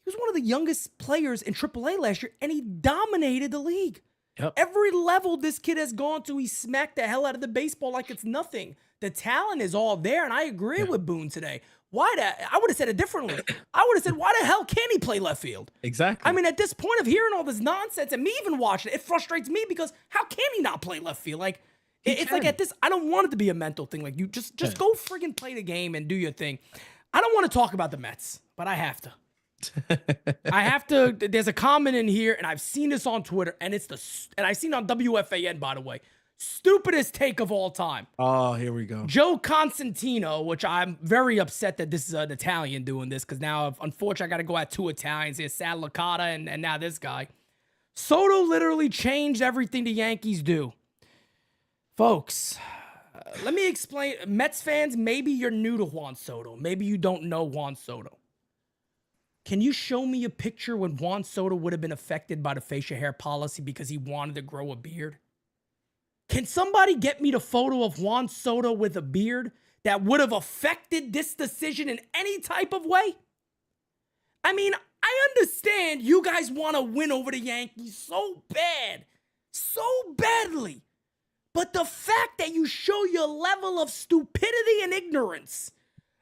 He was one of the youngest players in AAA last year, and he dominated the league. Yep. Every level this kid has gone to, he smacked the hell out of the baseball like it's nothing. The talent is all there, and I agree with Boone today. I would have said it differently. I would have said, why the hell can't he play left field? Exactly. I mean, at this point of hearing all this nonsense and me even watching it frustrates me because how can he not play left field? Like, it's like at this, I don't want it to be a mental thing. Like, you just go friggin' play the game and do your thing. I don't want to talk about the Mets, but I have to. I have to. There's a comment in here, and I've seen this on Twitter, and I've seen it on WFAN, by the way. Stupidest take of all time. Oh, here we go. Joe Constantino, which I'm very upset that this is an Italian doing this, because now, unfortunately, I got to go at two Italians here, Sal Licata and now this guy. Soto literally changed everything the Yankees do. Folks, let me explain. Mets fans, maybe you're new to Juan Soto. Maybe you don't know Juan Soto. Can you show me a picture when Juan Soto would have been affected by the facial hair policy because he wanted to grow a beard? Can somebody get me the photo of Juan Soto with a beard that would have affected this decision in any type of way? I mean, I understand you guys want to win over the Yankees so badly. But the fact that you show your level of stupidity and ignorance,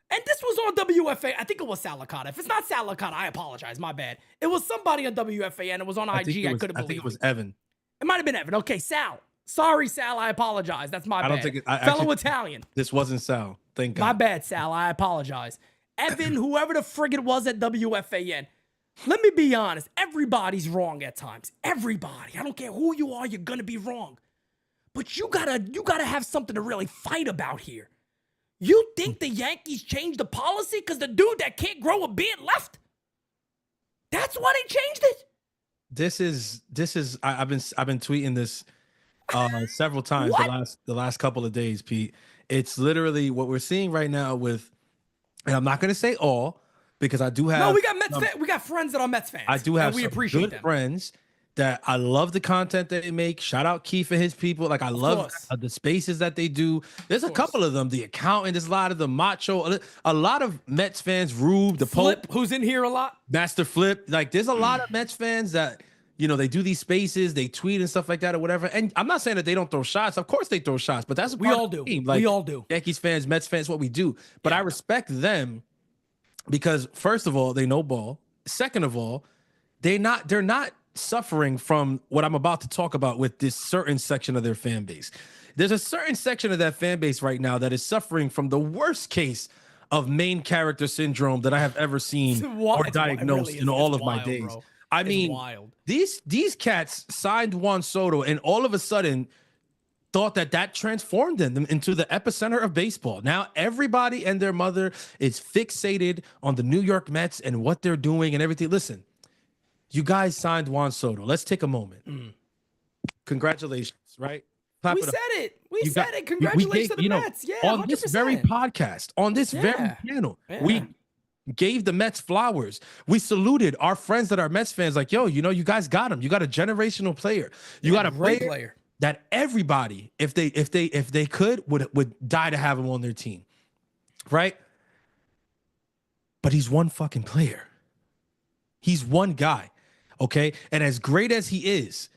and this was on WFA, I think it was Sal Licata. If it's not Sal Licata, I apologize, my bad. It was somebody on WFA and it was on IG, I couldn't believe it. I think it was Evan. It might have been Evan. Okay, Sal. Sorry, Sal, I apologize. That's my bad. I don't think Fellow Italian. This wasn't Sal. Thank God. My bad, Sal. I apologize. Evan, whoever the frig it was at WFAN. Let me be honest. Everybody's wrong at times. Everybody. I don't care who you are, you're gonna be wrong. But you gotta have something to really fight about here. You think the Yankees changed the policy because the dude that can't grow a beard left? That's why they changed it. This is I've been tweeting this several times the last couple of days, Pete. It's literally what we're seeing right now with, and I'm not going to say all because I do have. No, we got Mets. We got friends that are Mets fans. I do have. And we some appreciate good them. friends that I love the content that they make. Shout out Keith and his people. Like I love the spaces that they do. There's a couple of them. The Accountant. There's a lot of the Macho. A lot of Mets fans. Rube, the Flip, Pope, who's in here a lot. Master Flip. Like there's a lot of Mets fans that. You know, they do these spaces, they tweet and stuff like that or whatever. And I'm not saying that they don't throw shots. Of course they throw shots, but that's what we all do. Like, we all do. Yankees fans, Mets fans, what we do. But I respect them because first of all, they know ball. Second of all, they're not suffering from what I'm about to talk about with this certain section of their fan base. There's a certain section of that fan base right now that is suffering from the worst case of main character syndrome that I have ever seen or diagnosed in all of my days. Bro. I mean, these cats signed Juan Soto and all of a sudden thought that transformed them into the epicenter of baseball. Now everybody and their mother is fixated on the New York Mets and what they're doing and everything. Listen, you guys signed Juan Soto. Let's take a moment. Congratulations, right? We said it. We said it. Congratulations to the Mets. Yeah, on 100%. this very podcast, on this very channel, we gave the Mets flowers. We saluted our friends that are Mets fans like, yo, you know, you guys got him. You got a generational player. You got a great player that everybody, if they could, would die to have him on their team. Right? But he's one fucking player. He's one guy. Okay? And as great as he is,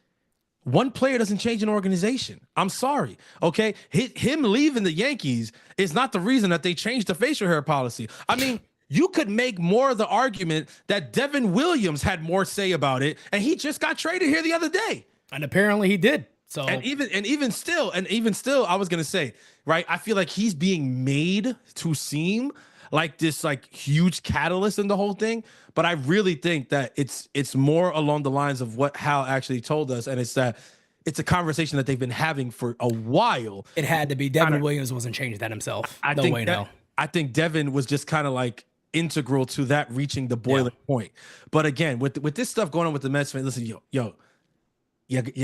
one player doesn't change an organization. I'm sorry. Okay? Him leaving the Yankees is not the reason that they changed the facial hair policy. I mean, you could make more of the argument that Devin Williams had more say about it, and he just got traded here the other day. And apparently he did. So and even still, I was gonna say, right? I feel like he's being made to seem like this like huge catalyst in the whole thing. But I really think that it's more along the lines of what Hal actually told us, and it's that it's a conversation that they've been having for a while. It had to be. Devin Williams wasn't changing that himself. I think Devin was just kind of like integral to that reaching the boiling point. But again, with this stuff going on with the Mets fans, listen, you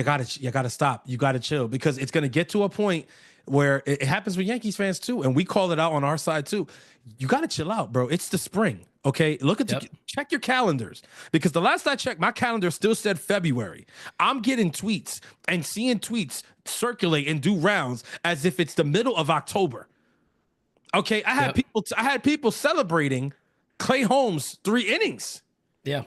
gotta stop. You gotta chill because it's gonna get to a point where it happens with Yankees fans too, and we call it out on our side too. You gotta chill out, bro. It's the spring. Okay, look at check your calendars because the last I checked, my calendar still said February. I'm getting tweets and seeing tweets circulate and do rounds as if it's the middle of October. Okay, I had people celebrating Clay Holmes' 3 innings. Yeah.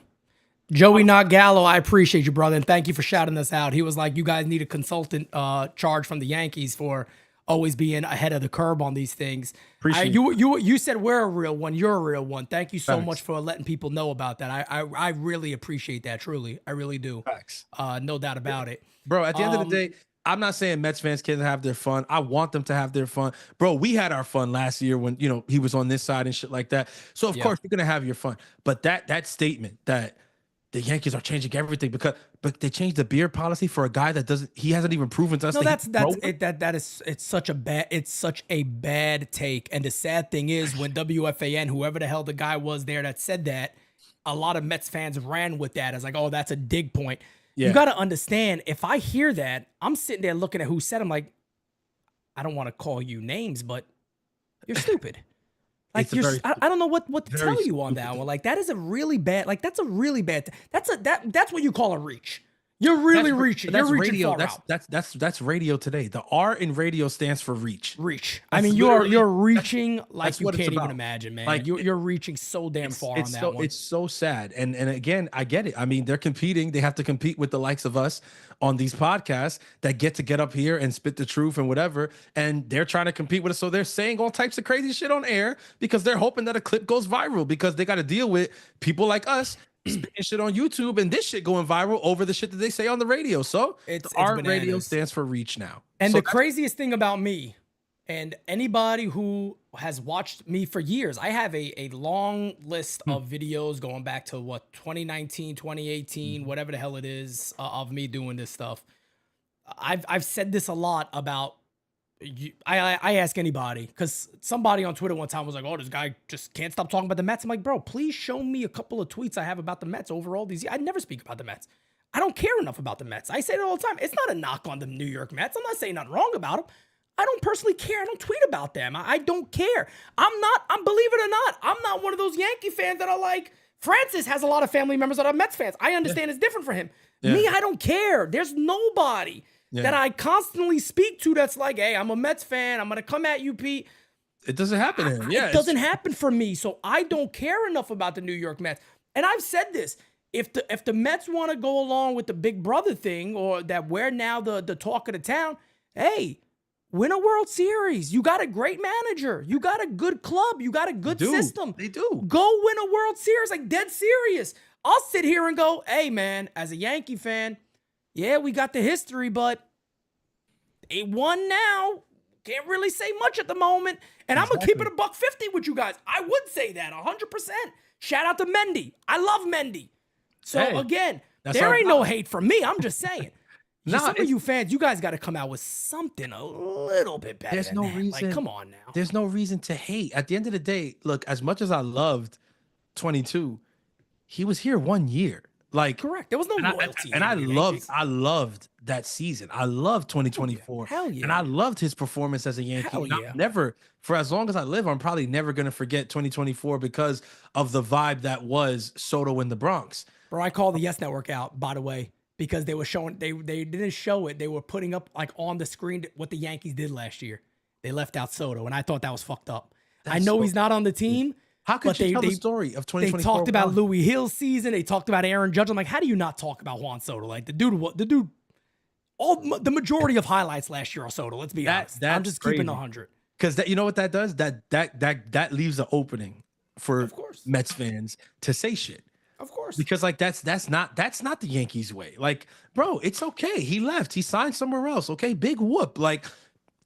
Joey Not Gallo, I appreciate you, brother, and thank you for shouting us out. He was like, you guys need a consultant charge from the Yankees for always being ahead of the curve on these things. Appreciate you said we're a real one. You're a real one. Thank you so Facts. much for letting people know about that. I really appreciate that. Truly, I really do. Facts. No doubt about it. Bro, at the end of the day, I'm not saying Mets fans can't have their fun. I want them to have their fun. Bro, we had our fun last year when, he was on this side and shit like that. So, of course, you're going to have your fun. But that statement that the Yankees are changing everything but they changed the beer policy for a guy that he hasn't even proven to us. No, it's such a bad take. And the sad thing is when WFAN, whoever the hell the guy was there that said that, a lot of Mets fans ran with that as like, oh, that's a dig point. Yeah. You got to understand, if I hear that, I'm sitting there looking at who said, I'm like, I don't want to call you names, but you're stupid. Like I don't know what to tell you on that one. Like that is a really bad. Like that's a really bad. That's what you call a reach. You're really reaching. You're reaching radio. far out. That's radio today. The R in radio stands for reach. Reach. I mean, you're reaching like you can't even imagine, man. Like you're reaching so damn far on that one. It's so sad. And again, I get it. I mean, they're competing. They have to compete with the likes of us on these podcasts that get up here and spit the truth and whatever. And they're trying to compete with us. So they're saying all types of crazy shit on air because they're hoping that a clip goes viral because they got to deal with people like us spitting shit on YouTube and this shit going viral over the shit that they say on the radio. So our radio stands for reach now. And the craziest thing about me and anybody who has watched me for years, I have a long list of videos going back to 2019, 2018, whatever the hell it is, of me doing this stuff. I've said this a lot about I ask anybody, because somebody on Twitter one time was like, oh, this guy just can't stop talking about the Mets. I'm like, bro, please show me a couple of tweets I have about the Mets over all these years. I never speak about the Mets. I don't care enough about the Mets. I say it all the time. It's not a knock on the New York Mets. I'm not saying nothing wrong about them. I don't personally care. I don't tweet about them. I don't care. Believe it or not, I'm not one of those Yankee fans that are like, Francis has a lot of family members that are Mets fans. I understand it's different for him. Yeah. Me, I don't care. There's nobody that I constantly speak to that's like, hey, I'm a Mets fan. I'm going to come at you, Pete. It doesn't happen to him. Yeah, it doesn't happen for me. So I don't care enough about the New York Mets. And I've said this. If the Mets want to go along with the big brother thing, or that we're now the talk of the town, hey, win a World Series. You got a great manager. You got a good club. You got a good system. They do. Go win a World Series, like dead serious. I'll sit here and go, hey, man, as a Yankee fan, yeah, we got the history, but they won now. Can't really say much at the moment. And I'm going to keep it $150 with you guys. I would say that 100%. Shout out to Mendy. I love Mendy. So again, there ain't no hate from me. I'm just saying. Some of you fans, you guys got to come out with something a little bit better. There's no reason. Like, come on now. There's no reason to hate. At the end of the day, look, as much as I loved 22, he was here 1 year. Like, correct. There was no loyalty. I loved that season. I loved 2024. Hell yeah. And I loved his performance as a Yankee. Hell yeah. Never, for as long as I live, I'm probably never going to forget 2024 because of the vibe that was Soto in the Bronx. Bro, I called the Yes Network out, by the way, because they were showing, they didn't show it. They were putting up like on the screen what the Yankees did last year. They left out Soto, and I thought that was fucked up. I know he's not on the team. How could you tell the story of 2024? They talked about Louis Hill's season. They talked about Aaron Judge. I'm like, how do you not talk about Juan Soto? Like the dude, the majority of highlights last year are Soto. Let's be honest. I'm just keeping 100. Because you know what that does? That leaves an opening for Mets fans to say shit. Of course. Because like that's not the Yankees way. Like, bro, it's okay. He left. He signed somewhere else. Okay, big whoop. Like,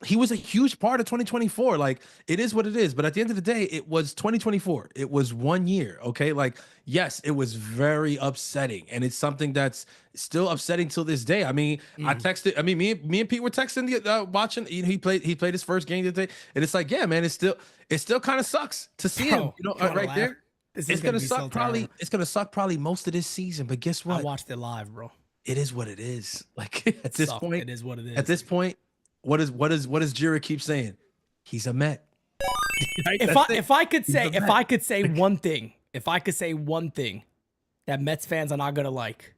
he was a huge part of 2024. Like, it is what it is. But at the end of the day, it was 2024. It was 1 year. Okay. Like, yes, it was very upsetting. And it's something that's still upsetting till this day. I mean, I texted, I mean, me and Pete were texting, watching, he played his first game today. And it's like, yeah, man, it still kind of sucks to see him, right there. It's gonna suck probably. It's gonna suck probably most of this season. But guess what? I watched it live, bro. It is what it is. Like at this point, it is what it is. At this point, what does Jira keep saying? He's a Met. If I could say one thing that Mets fans are not gonna like,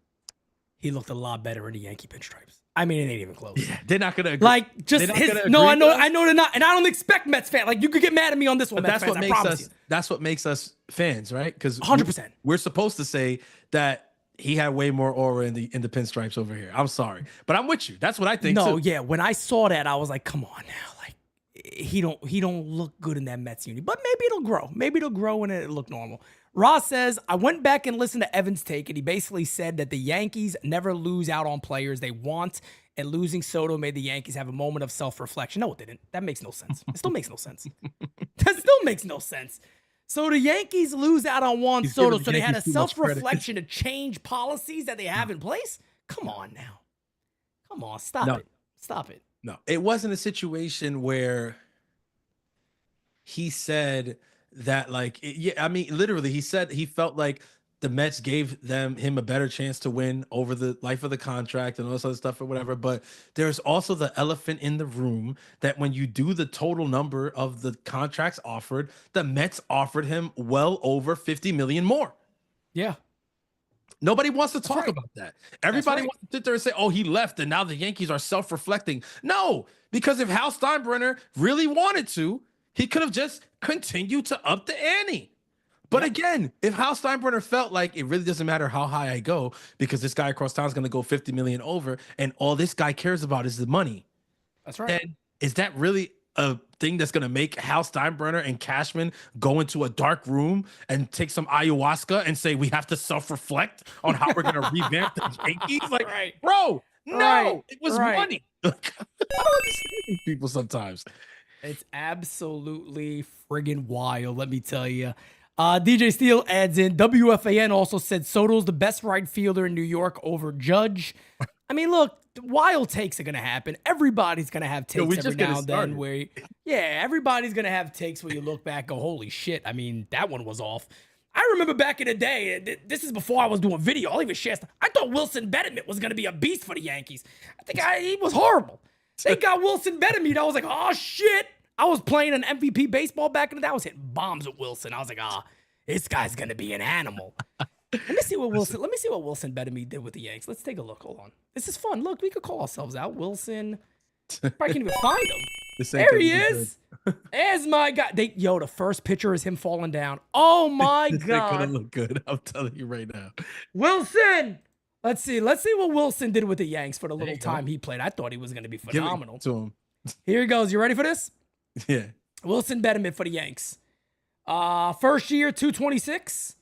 he looked a lot better in the Yankee pinstripes. I mean, it ain't even close. Yeah, they're not gonna agree. Like, just They're not his. gonna No, agree with I us. know they're not, and I don't expect Mets fans. Like, you could get mad at me on this one, But Mets that's what fans. I makes promise us. you. That's what makes us fans, right? Because 100%. we're supposed to say that he had way more aura in the pinstripes over here. I'm sorry, but I'm with you. That's what I think. No, too. yeah. When I saw that, I was like, come on now. Like, he don't look good in that Mets uni. But maybe it'll grow. Maybe it'll grow and it'll look normal. Ross says, I went back and listened to Evan's take, and he basically said that the Yankees never lose out on players they want, and losing Soto made the Yankees have a moment of self-reflection. No, it didn't. That makes no sense. It still makes no sense. That still makes no sense. So the Yankees lose out on Juan Soto, so they had a Yankees too much credit. self-reflection to change policies that they have in place? Come on now. Come on, stop No. it. Stop it. No, it wasn't a situation where he said that, like, yeah, I mean, literally, he said he felt like the Mets gave him a better chance to win over the life of the contract and all this other stuff or whatever. But there's also the elephant in the room that when you do the total number of the contracts offered, the Mets offered him well over 50 million more. Yeah. Nobody wants to talk right. about that. Everybody right. wants to sit there and say, oh, he left and now the Yankees are self-reflecting. No, because if Hal Steinbrenner really wanted to, he could have just continued to up the ante. But again, if Hal Steinbrenner felt like it really doesn't matter how high I go because this guy across town is going to go 50 million over and all this guy cares about is the money. That's right. Then is that really a thing that's going to make Hal Steinbrenner and Cashman go into a dark room and take some ayahuasca and say we have to self-reflect on how we're going to revamp the Yankees? Like, bro, no, it was money. I don't understand these people sometimes. It's absolutely friggin' wild, let me tell you. DJ Steele adds in, WFAN also said Soto's the best right fielder in New York over Judge. I mean, look, wild takes are going to happen. Everybody's going to have takes every now and then where, everybody's going to have takes where you look back, go, holy shit. I mean, that one was off. I remember back in the day, this is before I was doing video. I'll even share stuff. I thought Wilson Betemit was going to be a beast for the Yankees. I think he was horrible. They got Wilson Betemit. I was like, oh, shit. I was playing an MVP baseball back in the day. I was hitting bombs with Wilson. I was like, this guy's going to be an animal. Let me see what Wilson Betemit did with the Yanks. Let's take a look. Hold on. This is fun. Look, we could call ourselves out. Wilson. Probably can't even find him. There he is. There's my guy. The first picture is him falling down. Oh my This ain't God. gonna look good. I'm telling you right now. Wilson. Let's see what Wilson did with the Yanks for the little time he played. I thought he was going to be phenomenal. Give it to him. Here he goes. You ready for this? Yeah. Wilson Betemit for the Yanks. First year, 226.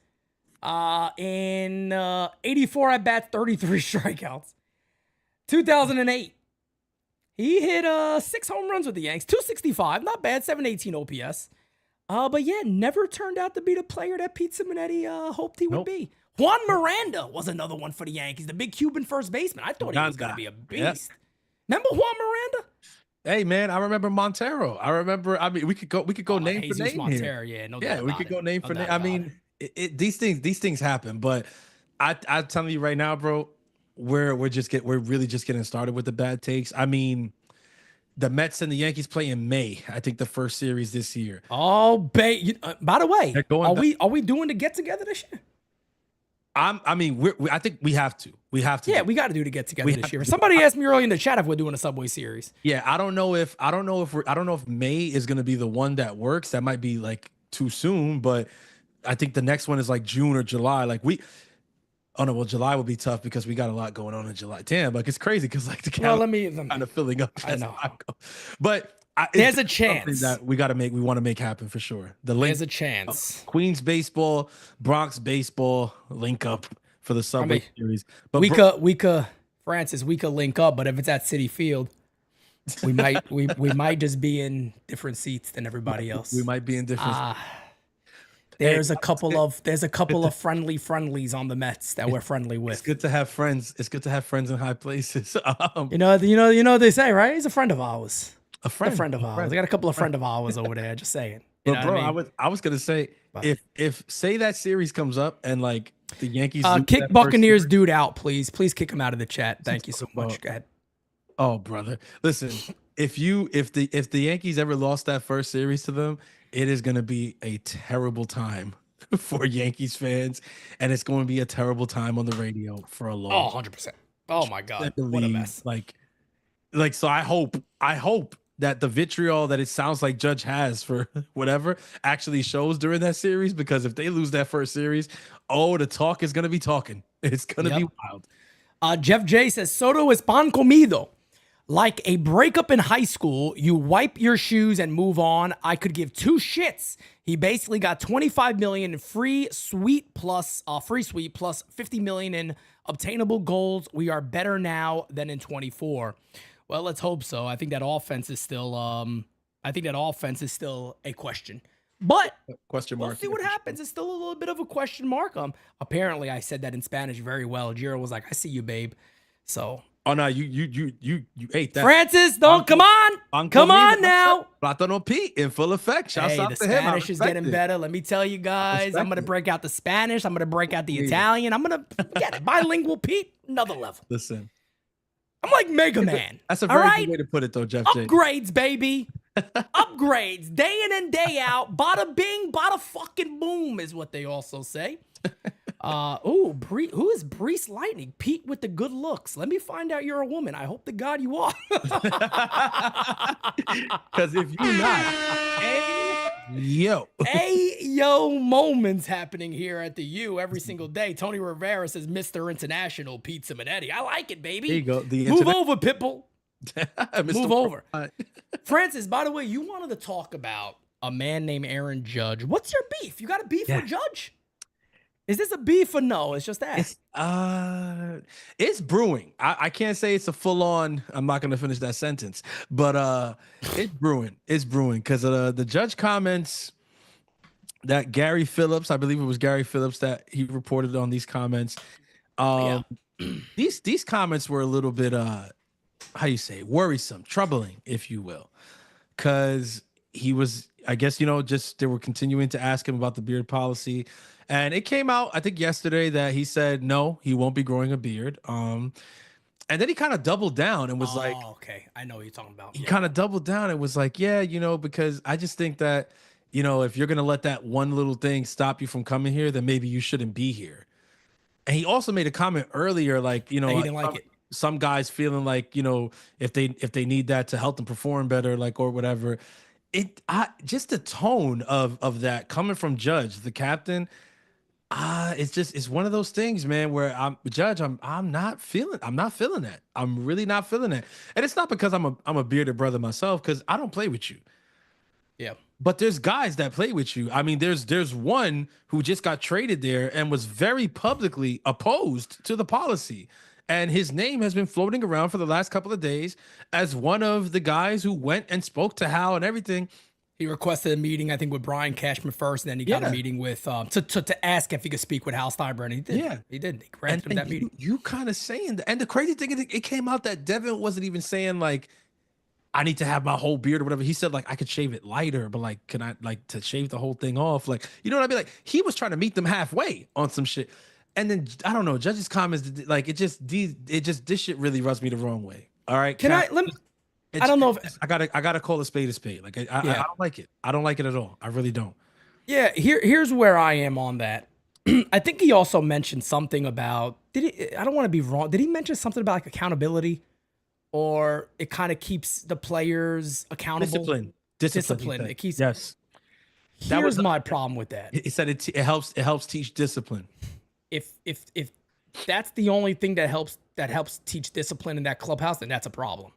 In 84 at bats, 33 strikeouts. 2008. He hit 6 home runs with the Yanks, 265, not bad, 718 OPS. But yeah, never turned out to be the player that Pete Simonetti hoped he would be. Juan Miranda was another one for the Yankees, the big Cuban first baseman. I thought he was going to be a beast. Yep. Remember Juan Miranda? Hey man, I remember Montero. I mean, we could go name for name Montero, here. Yeah, no yeah, doubt we about could it. go name No for name. doubt I about mean, these things happen, but I'm telling you right now, bro, we're really just getting started with the bad takes. I mean, the Mets and the Yankees play in May. I think the first series this year. Oh, by the way, are we doing the get together this year? I mean, I think we have to. Yeah, we got to do the get together this year. Somebody asked me earlier in the chat if we're doing a Subway series. Yeah, I don't know if May is going to be the one that works. That might be like too soon, but I think the next one is like June or July. July will be tough because we got a lot going on in July. Damn, like it's crazy because like the calendar kind of filling up. I know, but there's a chance that we want to make happen for sure. There's a chance. Queens baseball, Bronx baseball link up for the Subway series. But we could link up, but if it's at Citi Field, we might just be in different seats than everybody else. We might be in different. There's a couple of friendlies on the Mets that we're friendly with. It's good to have friends. It's good to have friends in high places. You know what they say, right? He's a friend of ours. A friend of ours. I got a couple of friend of ours over there. Just saying. But bro, I was gonna say if say that series comes up and like the Yankees kick Buccaneers dude out, please kick him out of the chat. Thank you so much. Go ahead. Oh brother, listen. If the Yankees ever lost that first series to them, it is gonna be a terrible time for Yankees fans, and it's going to be a terrible time on the radio for a long. Oh, 100%. Oh my God, the what a league. mess! Like, so I hope that the vitriol that it sounds like Judge has for whatever actually shows during that series, because if they lose that first series, oh, the talk is gonna be talking. It's gonna be Yep. wild. Jeff J says Soto es pan comido. Like a breakup in high school, you wipe your shoes and move on. I could give two shits. He basically got 25 million in free suite plus 50 million in obtainable goals. We are better now than in 24. Well, let's hope so. I think that offense is still a question. But Question mark. we'll see what happens. It's still a little bit of a question mark. Apparently I said that in Spanish very well. Jiro was like, "I see you, babe." So Oh no, you ate that. Francis, don't come on now. Plátano Pete in full effect. Shouts Hey, out the to him. I Spanish is respect getting it. better. Let me tell you guys, I'm Respect gonna it. break out the Spanish. I'm gonna break out the Believe it. Italian. I'm gonna get it. Bilingual Pete, another level. Listen, I'm like Mega Man. that's a all very right? good way to put it, though, Jeff J. Upgrades, baby. Upgrades, day in and day out. Bada bing, bada fucking boom is what they also say. Who is Brees Lightning? Pete with the good looks. Let me find out you're a woman. I hope to God you are. Because if you're not, hey, yo moments happening here at the U every single day. Tony Rivera says Mr. International Pete Simonetti. I like it, baby. There you go. The Move over, Pitbull. Mr. Move over. Worldwide. Francis, by the way, you wanted to talk about a man named Aaron Judge. What's your beef? You got a beef with Judge? Is this a beef or no? It's just that. It's brewing. I can't say it's a full on. I'm not gonna finish that sentence, but it's brewing. It's brewing because the Judge comments that Gary Phillips, I believe it was Gary Phillips that he reported on these comments. These comments were a little bit how you say, worrisome, troubling, if you will, because he was, I guess, just they were continuing to ask him about the beard policy. And it came out, I think, yesterday that he said, no, he won't be growing a beard. And then he kind of doubled down and was like, okay, I know what you're talking about. He kind of doubled down and was like, yeah, because I just think that, if you're going to let that one little thing stop you from coming here, then maybe you shouldn't be here. And he also made a comment earlier, like, he didn't like it. Some guys feeling like, if they need that to help them perform better, like, or whatever. Just the tone of that coming from Judge, the captain. It's one of those things, man, where I'm not feeling that. I'm really not feeling that. And it's not because I'm a bearded brother myself, because I don't play with you. Yeah. But there's guys that play with you. I mean, there's one who just got traded there and was very publicly opposed to the policy. And his name has been floating around for the last couple of days as one of the guys who went and spoke to Hal and everything. He requested a meeting, I think, with Brian Cashman first, and then he got a meeting with to ask if he could speak with Hal Steinbrenner. He did. Yeah, he did. He granted him that meeting. You kind of saying that, and the crazy thing is, it came out that Devin wasn't even saying like, I need to have my whole beard or whatever. He said like I could shave it lighter, but like, can I like to shave the whole thing off? Like, you know what I mean? Like he was trying to meet them halfway on some shit. And then I don't know, Judge's comments, like this shit really rubs me the wrong way. All right, I don't know if I gotta call a spade a spade. Like I don't like it. I don't like it at all. I really don't. Yeah, here's where I am on that. I think he also mentioned something about I don't want to be wrong. Did he mention something about like accountability, or it kind of keeps the players accountable? Discipline. It keeps. Yes. Here's my problem with that. He said it helps teach discipline. If that's the only thing that helps teach discipline in that clubhouse, then that's a problem.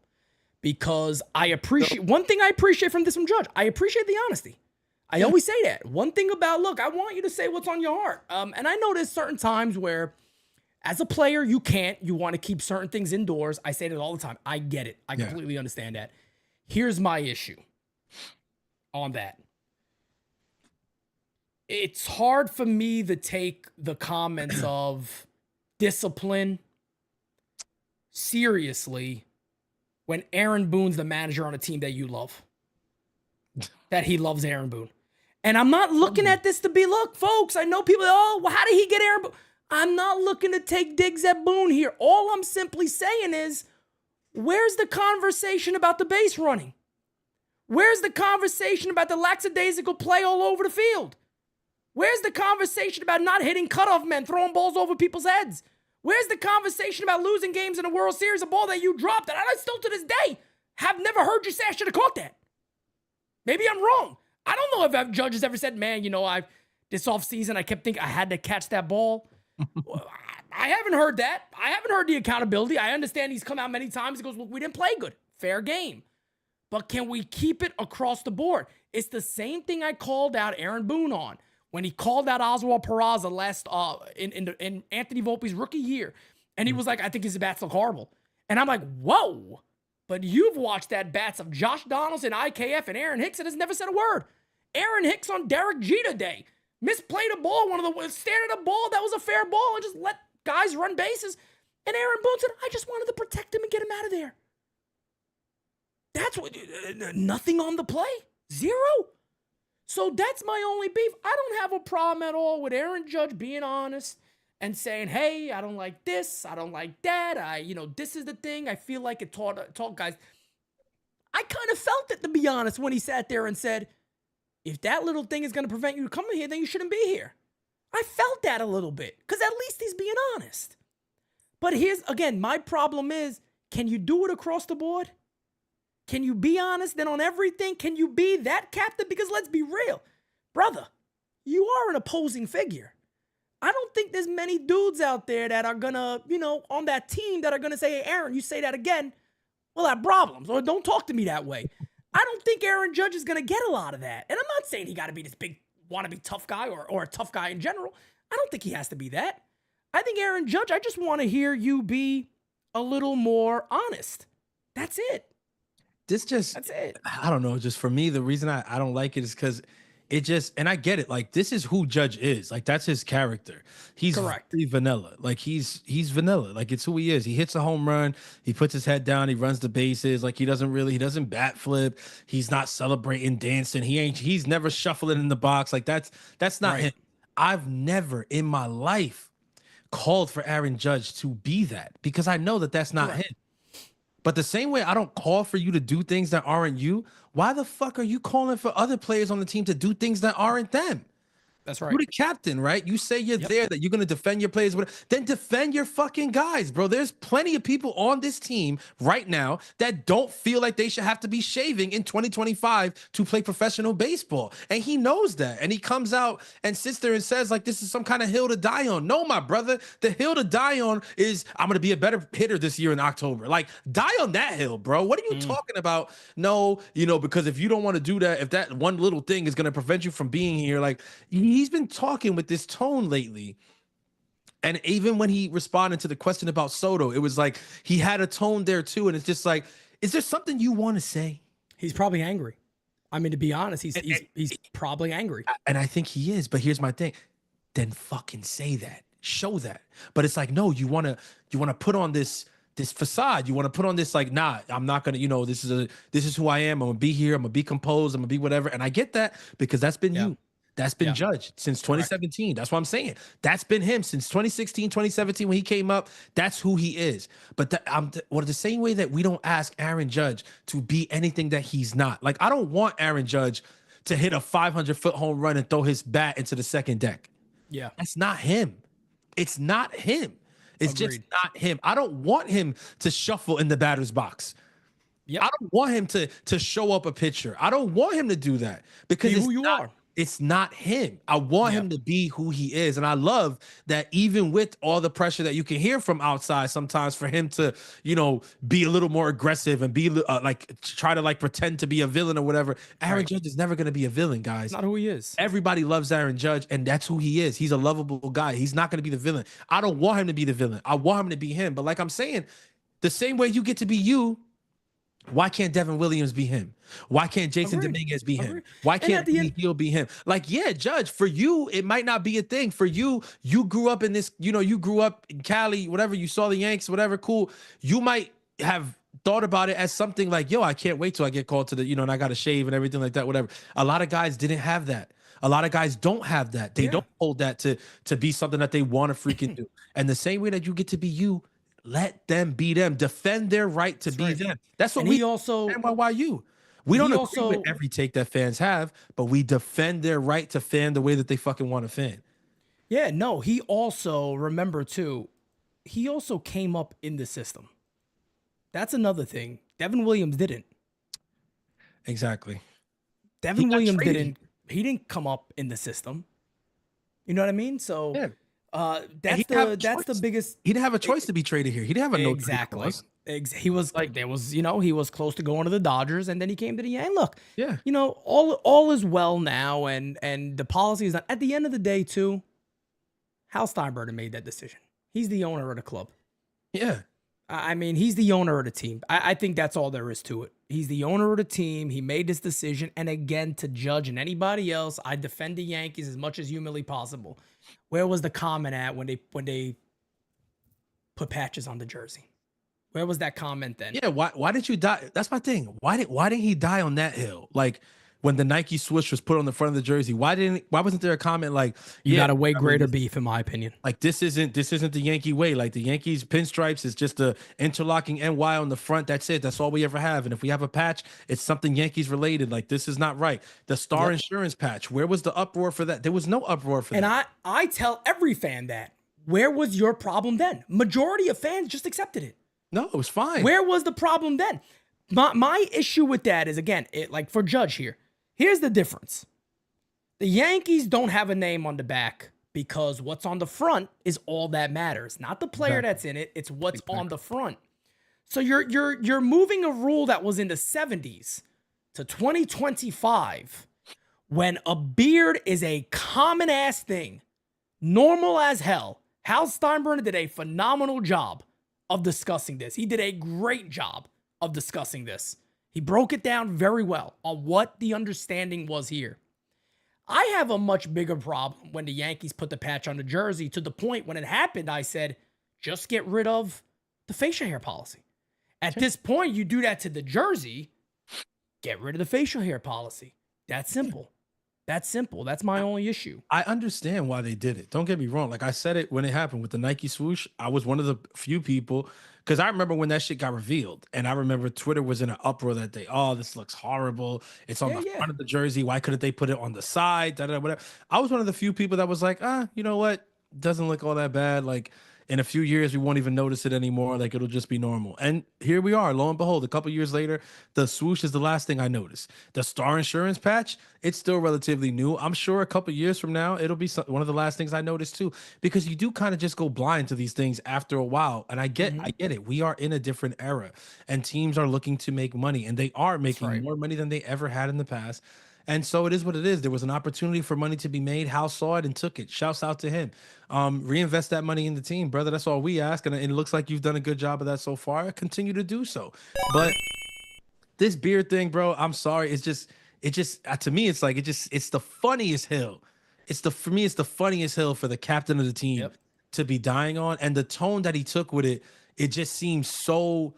Because I appreciate one thing I appreciate from Judge. I appreciate the honesty. I always say that. One thing about, look, I want you to say what's on your heart. And I know there's certain times where as a player, you want to keep certain things indoors. I say that all the time. I get it. I completely understand that. Here's my issue on that. It's hard for me to take the comments of discipline seriously when Aaron Boone's the manager on a team that you love. That he loves Aaron Boone. And I'm not looking at this to be, look, folks, I know people, well, how did he get Aaron Boone? I'm not looking to take digs at Boone here. All I'm simply saying is, where's the conversation about the base running? Where's the conversation about the lackadaisical play all over the field? Where's the conversation about not hitting cutoff men, throwing balls over people's heads? Where's the conversation about losing games in a World Series, a ball that you dropped? And I still to this day have never heard you say I should have caught that. Maybe I'm wrong. I don't know if judges ever said, man, this offseason I kept thinking I had to catch that ball. I haven't heard that. I haven't heard the accountability. I understand he's come out many times. He goes, look, we didn't play good. Fair game. But can we keep it across the board? It's the same thing I called out Aaron Boone on when he called out Oswald Peraza last in Anthony Volpe's rookie year. And he was like, I think his bats look horrible. And I'm like, whoa. But you've watched that bats of Josh Donaldson, IKF, and Aaron Hicks and has never said a word. Aaron Hicks on Derek Jeter Day misplayed a ball, stared at a ball that was a fair ball and just let guys run bases. And Aaron Boone said, I just wanted to protect him and get him out of there. That's what, nothing on the play. Zero. So that's my only beef. I don't have a problem at all with Aaron Judge being honest and saying, hey, I don't like this. I don't like that. This is the thing. I feel like it taught guys. I kind of felt it, to be honest, when he sat there and said, if that little thing is going to prevent you from coming here, then you shouldn't be here. I felt that a little bit because at least he's being honest. But here's, again, my problem is, can you do it across the board? Can you be honest then on everything? Can you be that captain? Because let's be real, brother, you are an opposing figure. I don't think there's many dudes out there that are gonna, on that team that are gonna say, hey, Aaron, you say that again, we'll have problems, or don't talk to me that way. I don't think Aaron Judge is gonna get a lot of that. And I'm not saying he gotta be this big, wannabe tough guy or a tough guy in general. I don't think he has to be that. I think Aaron Judge, I just want to hear you be a little more honest. That's it. That's it. I don't know. Just for me, the reason I don't like it is because it just, and I get it. Like, this is who Judge is. Like, that's his character. He's correct. Very vanilla. Like, he's vanilla. Like, it's who he is. He hits a home run. He puts his head down. He runs the bases. Like, he doesn't bat flip. He's not celebrating, dancing. He's never shuffling in the box. Like, that's not him. I've never in my life called for Aaron Judge to be that because I know that that's not him. But the same way I don't call for you to do things that aren't you, why the fuck are you calling for other players on the team to do things that aren't them? That's right. You're the captain, right? You say you're there, that you're going to defend your players. Then defend your fucking guys, bro. There's plenty of people on this team right now that don't feel like they should have to be shaving in 2025 to play professional baseball. And he knows that. And he comes out and sits there and says, like, this is some kind of hill to die on. No, my brother, the hill to die on is I'm going to be a better hitter this year in October. Like, die on that hill, bro. What are you talking about? No, because if you don't want to do that, if that one little thing is going to prevent you from being here, like, he's been talking with this tone lately. And even when he responded to the question about Soto, it was like he had a tone there too. And it's just like, is there something you want to say? He's probably angry. I mean, to be honest, he's probably angry. And I think he is. But here's my thing. Then fucking say that. Show that. But it's like, no, you want to put on this facade. You want to put on this, like, nah, I'm not going to, this is who I am. I'm going to be here. I'm going to be composed. I'm going to be whatever. And I get that because that's been you. That's been Judge since 2017. Correct. That's what I'm saying. That's been him since 2016, 2017 when he came up. That's who he is. But the same way that we don't ask Aaron Judge to be anything that he's not. Like, I don't want Aaron Judge to hit a 500-foot home run and throw his bat into the second deck. Yeah. That's not him. It's not him. It's just not him. I don't want him to shuffle in the batter's box. Yep. I don't want him to show up a pitcher. I don't want him to do that because it's who you are. It's not him. I want him to be who he is. And I love that even with all the pressure that you can hear from outside sometimes for him to, be a little more aggressive and be try to pretend to be a villain or whatever. Aaron Judge is never going to be a villain, guys. Not who he is. Everybody loves Aaron Judge, and that's who he is. He's a lovable guy. He's not going to be the villain. I don't want him to be the villain. I want him to be him. But like I'm saying, the same way you get to be you, why can't Devin Williams be him? Why can't Jason Dominguez be him? Why can't LeMahieu be him? Like, yeah, Judge, for you, it might not be a thing. For you, you grew up in this, you grew up in Cali, whatever, you saw the Yanks, whatever, cool. You might have thought about it as something like, yo, I can't wait till I get called to the, and I got to shave and everything like that, whatever. A lot of guys didn't have that. A lot of guys don't have that. They don't hold that to be something that they want to freaking do. And the same way that you get to be you, let them be them. Defend their right to be them. That's what we also NYU. We don't agree with every take that fans have, but we defend their right to fan the way that they fucking want to fan. Yeah, no, he also, remember too, he also came up in the system. That's another thing. Devin Williams didn't. Exactly. Devin Williams didn't. He didn't come up in the system. You know what I mean? So that's the biggest. He didn't have a choice to be traded here. He didn't have a no exactly. Clause. He was like there was he was close to going to the Dodgers, and then he came to the Yankees. Look, Yeah, all is well now, and the policy is not. At the end of the day, too, Hal Steinbrenner made that decision. He's the owner of the club. Yeah. I mean, he's the owner of the team. I think that's all there is to it. He's the owner of the team. He made this decision. And again, to Judge and anybody else, I defend the Yankees as much as humanly possible. Where was the comment at when they put patches on the jersey? Where was that comment then? Yeah, why did you die? That's my thing. Why didn't he die on that hill? Like when the Nike swoosh was put on the front of the jersey, why wasn't there a comment like you got a way greater beef, in my opinion? Like this isn't the Yankee way. Like the Yankees pinstripes is just a interlocking NY on the front. That's it. That's all we ever have. And if we have a patch, it's something Yankees related. Like this is not right. The Star Insurance patch. Where was the uproar for that? There was no uproar for that. And I tell every fan that. Where was your problem then? Majority of fans just accepted it. No, it was fine. Where was the problem then? My issue with that is, again, like for Judge here, here's the difference. The Yankees don't have a name on the back because what's on the front is all that matters. Not the player that's in it, it's what's on the front. So you're moving a rule that was in the 70s to 2025 when a beard is a common ass thing, normal as hell. Hal Steinbrenner did a phenomenal job of discussing this. He did a great job of discussing this. He broke it down very well on what the understanding was here. I have a much bigger problem when the Yankees put the patch on the jersey, to the point when it happened, I said, just get rid of the facial hair policy. At this point, you do that to the jersey, get rid of the facial hair policy. That's simple. That's simple. That's my only issue. I understand why they did it. Don't get me wrong. Like I said it when it happened with the Nike swoosh. I was one of the few people, because I remember when that shit got revealed, and I remember Twitter was in an uproar that day. Oh, this looks horrible. It's on the front of the jersey. Why couldn't they put it on the side? Whatever. I was one of the few people that was like, you know what? Doesn't look all that bad. Like in a few years, we won't even notice it anymore. Like it'll just be normal. And here we are. Lo and behold, a couple years later, the swoosh is the last thing I noticed. The Star Insurance patch, it's still relatively new. I'm sure a couple years from now, it'll be one of the last things I notice too, because you do kind of just go blind to these things after a while. And I get it. We are in a different era, and teams are looking to make money, and they are making more money than they ever had in the past. And so it is what it is. There was an opportunity for money to be made. Hal saw it and took it. Shouts out to him. Reinvest that money in the team, brother. That's all we ask. And it looks like you've done a good job of that so far. Continue to do so. But this beard thing, bro, I'm sorry. It just to me, it's like, it's the funniest hill. For me, it's the funniest hill for the captain of the team to be dying on. And the tone that he took with it, it just seems so,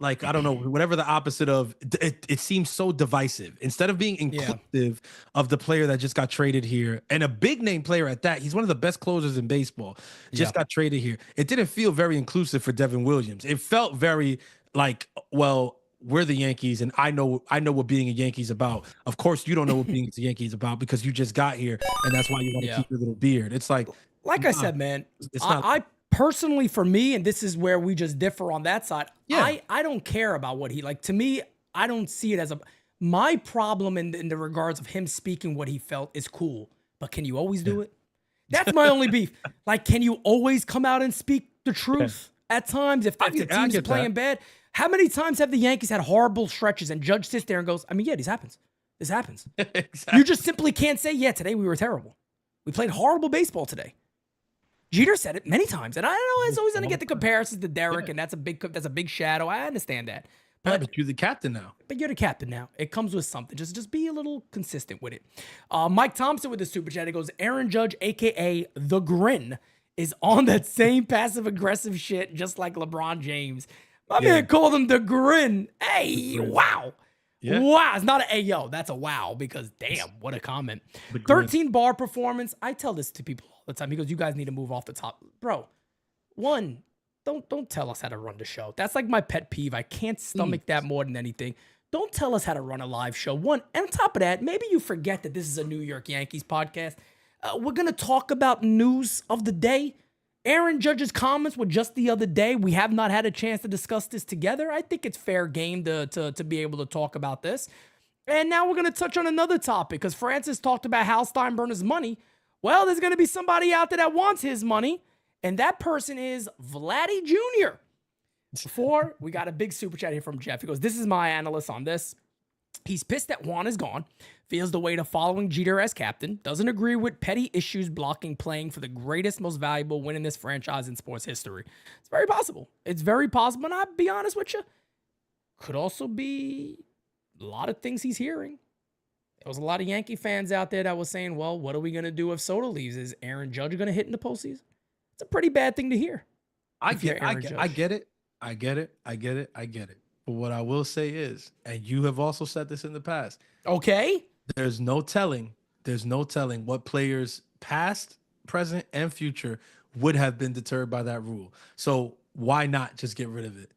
like, I don't know, whatever the opposite of it seems so divisive. Instead of being inclusive of the player that just got traded here, and a big name player at that, he's one of the best closers in baseball, just got traded here. It didn't feel very inclusive for Devin Williams. It felt very like, well, we're the Yankees, and I know what being a Yankee's about. Of course, you don't know what being a Yankees about because you just got here, and that's why you want to keep your little beard. It's like I said, man, I personally, for me, and this is where we just differ on that side, I don't care about what he, like, to me, I don't see it as my problem in the regards of him speaking what he felt is cool, but can you always do it? That's my only beef. Like, can you always come out and speak the truth at times if the team's playing bad? How many times have the Yankees had horrible stretches and Judge sits there and goes, I mean, this happens. This happens. Exactly. You just simply can't say, today we were terrible. We played horrible baseball today. Jeter said it many times, and I know it's always going to get the comparisons to Derek, and that's a big shadow. I understand that. But you're the captain now. But you're the captain now. It comes with something. Just be a little consistent with it. Mike Thompson with the super chat. He goes, Aaron Judge, a.k.a. The Grin, is on that same passive-aggressive shit, just like LeBron James. My man called him The Grin. Hey, wow. Yeah. Wow. It's not an ayo. That's a wow, because damn, what a comment. 13 bar performance. I tell this to people all the time. He goes, you guys need to move off the top. Bro, one, don't tell us how to run the show. That's like my pet peeve. I can't stomach that more than anything. Don't tell us how to run a live show. One, and on top of that, maybe you forget that this is a New York Yankees podcast. We're going to talk about news of the day. Aaron Judge's comments were just the other day. We have not had a chance to discuss this together. I think it's fair game to be able to talk about this. And now we're going to touch on another topic because Francis talked about Hal Steinbrenner's money. Well, there's going to be somebody out there that wants his money, and that person is Vladdy Jr. Before, we got a big super chat here from Jeff. He goes, this is my analyst on this. He's pissed that Juan is gone, feels the weight of following Jeter as captain, doesn't agree with petty issues blocking playing for the greatest, most valuable win in this franchise in sports history. It's very possible. It's very possible, and I'll be honest with you, could also be a lot of things he's hearing. There was a lot of Yankee fans out there that was saying, well, what are we going to do if Soto leaves? Is Aaron Judge going to hit in the postseason? It's a pretty bad thing to hear. I get it. But what I will say is, and you have also said this in the past. Okay. There's no telling what players past, present, and future would have been deterred by that rule. So why not just get rid of it?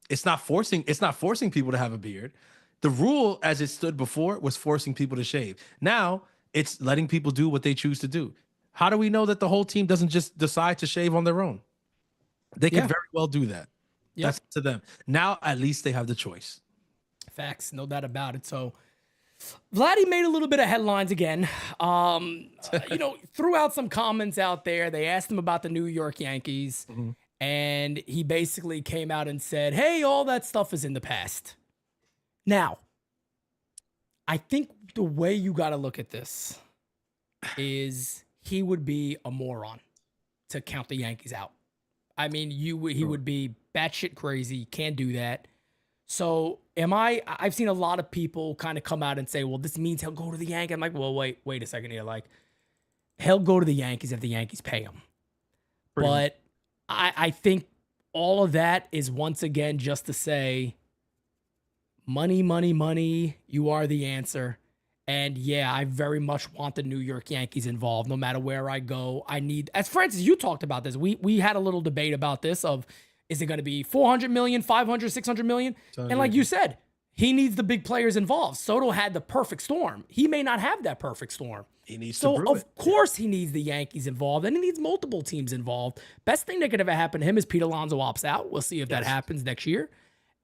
It's not forcing people to have a beard. The rule as it stood before was forcing people to shave. Now it's letting people do what they choose to do. How do we know that the whole team doesn't just decide to shave on their own? They can very well do that. Yep. That's up to them. Now, at least they have the choice. Facts, no doubt about it. So, Vladdy made a little bit of headlines again. Threw out some comments out there. They asked him about the New York Yankees, and he basically came out and said, hey, all that stuff is in the past. Now, I think the way you got to look at this is he would be a moron to count the Yankees out. I mean, he would be batshit crazy. Can't do that. So I've seen a lot of people kind of come out and say, well, this means he'll go to the Yankees. I'm like, well, wait a second here. Like, he'll go to the Yankees if the Yankees pay him. But I think all of that is once again just to say, money, money, money, you are the answer. And yeah, I very much want the New York Yankees involved no matter where I go. As Francis, you talked about this. We had a little debate about this of, is it going to be 400 million, 500, 600 million? And like you said, he needs the big players involved. Soto had the perfect storm. He may not have that perfect storm. He needs to prove of it. course he needs the Yankees involved, and he needs multiple teams involved. Best thing that could ever happen to him is Pete Alonso opts out. We'll see if that happens next year.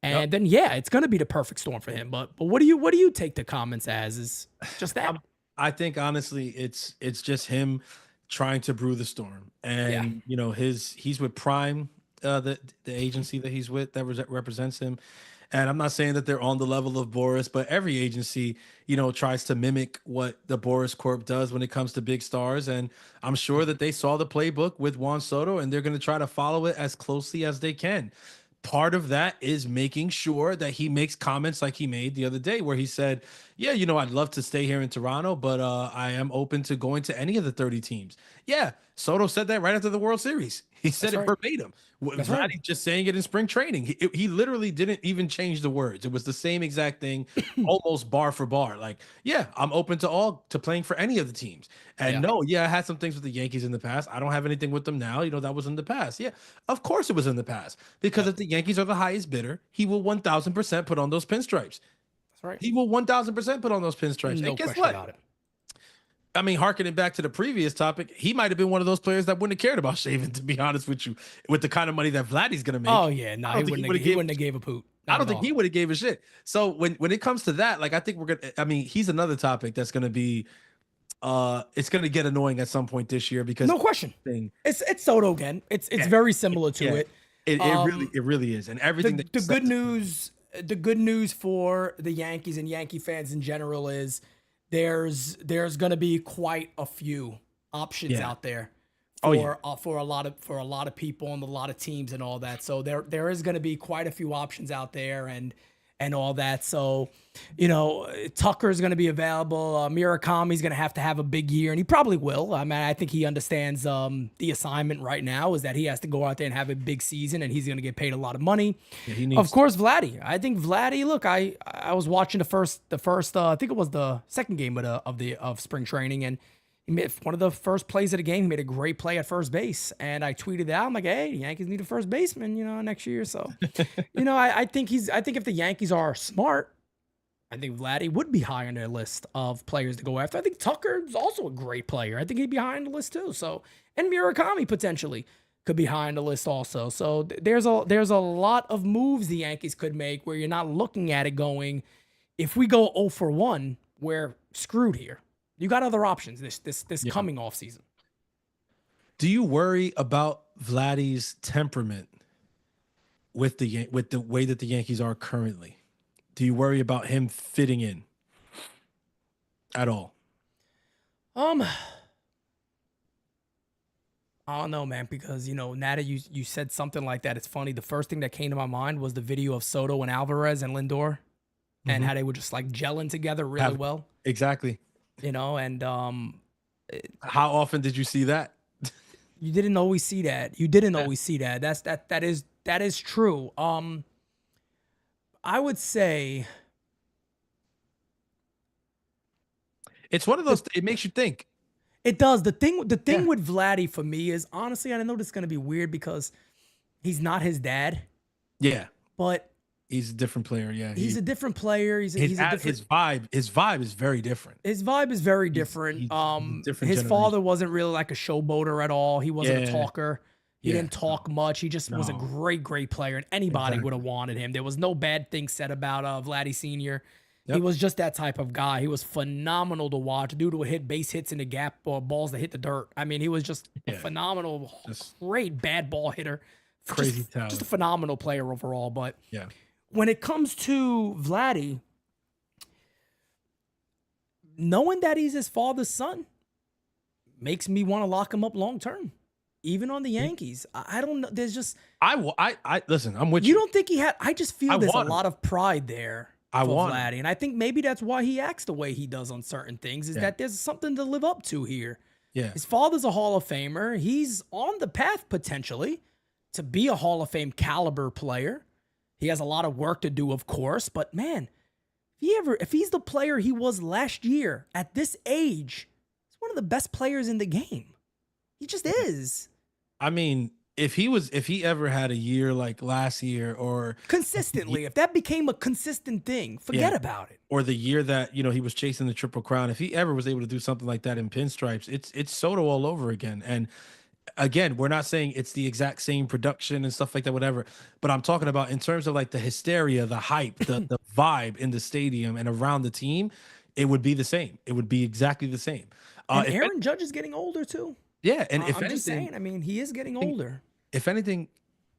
And then, it's going to be the perfect storm for him. But what do you take the comments as? Is just that? I think honestly, it's just him trying to brew the storm. And he's with Prime, the agency that he's with that represents him. And I'm not saying that they're on the level of Boris, but every agency, tries to mimic what the Boris Corp does when it comes to big stars. And I'm sure that they saw the playbook with Juan Soto, and they're going to try to follow it as closely as they can. Part of that is making sure that he makes comments like he made the other day where he said, yeah, I'd love to stay here in Toronto, but I am open to going to any of the 30 teams. Yeah, Soto said that right after the World Series. He said it verbatim. Vladdy just saying it in spring training. He literally didn't even change the words. It was the same exact thing, almost bar for bar. Like, yeah, I'm open to playing for any of the teams. And I had some things with the Yankees in the past. I don't have anything with them now. That was in the past. Yeah, of course it was in the past. Because if the Yankees are the highest bidder, he will 1,000% put on those pinstripes. That's right. He will 1,000% put on those pinstripes. No and guess question what? about it. I mean, harkening back to the previous topic, he might have been one of those players that wouldn't have cared about shaving, to be honest with you, with the kind of money that Vladdy's going to make. Oh, yeah. No, he wouldn't have gave a poop. I don't think he would have gave a shit. So when it comes to that, like, I think he's another topic that's going to be, it's going to get annoying at some point this year because no question. It's Soto again. It's very similar to it. It really is. And everything the good news for the Yankees and Yankee fans in general is there's going to be quite a few options out there for a lot of people and a lot of teams and all that. So there is going to be quite a few options out there and all that. So, Tucker's going to be available. Murakami's going to have a big year, and he probably will. I mean, I think he understands the assignment right now is that he has to go out there and have a big season, and he's going to get paid a lot of money. Yeah, of course, Vladdy. I think Vladdy. Look, I was watching the first. I think it was the second game of spring training, and he made one of the first plays of the game. He made a great play at first base, and I tweeted out, I'm like, "Hey, the Yankees need a first baseman, next year." So, I think if the Yankees are smart, I think Vladdy would be high on their list of players to go after. I think Tucker is also a great player. I think he'd be high on the list too. So, And Murakami potentially could be high on the list also. So there's a lot of moves the Yankees could make where you're not looking at it going, if we go 0 for 1, we're screwed here. You got other options this coming off season. Do you worry about Vladdy's temperament with the way that the Yankees are currently? Do you worry about him fitting in at all? I don't know, man, because, now that you said something like that, it's funny. The first thing that came to my mind was the video of Soto and Alvarez and Lindor and how they were just like gelling together really well. Exactly. And how often did you see that? You didn't always see that. You didn't always see that. That is true. I would say it's one of those. It makes you think. It does. The thing with Vladdy for me is, honestly, I know this is going to be weird because he's not his dad. Yeah. But he's a different player. Yeah. He's a different player. His vibe is very different. His vibe is very different. He's different his generation. father wasn't really like a showboater at all. He wasn't a talker. He didn't talk much. He just was a great player, and anybody would have wanted him. There was no bad thing said about Vladdy Sr. Yep. He was just that type of guy. He was phenomenal to watch. Dude would hit base hits in the gap or balls that hit the dirt. I mean, he was just a phenomenal, great bad ball hitter. Crazy talent. Just a phenomenal player overall. But when it comes to Vladdy, knowing that he's his father's son makes me want to lock him up long term. Even on the Yankees, I don't know. There's just I listen. I'm with you. You don't think he had? I just feel there's a lot of pride there. I want Vladdy, and I think maybe that's why he acts the way he does on certain things. Is that there's something to live up to here. Yeah, his father's a Hall of Famer. He's on the path potentially to be a Hall of Fame caliber player. He has a lot of work to do, of course, but man, if he's the player he was last year at this age, he's one of the best players in the game. He just is. I mean, if he ever had a year like last year or consistently, if that became a consistent thing, forget about it. Or the year that, he was chasing the Triple Crown, if he ever was able to do something like that in pinstripes, it's Soto all over again. And again, we're not saying it's the exact same production and stuff like that, whatever, but I'm talking about in terms of like the hysteria, the hype, the vibe in the stadium and around the team, it would be the same. It would be exactly the same. And Aaron Judge is getting older too. Yeah, and I'm just saying, I mean, he is getting older. If anything,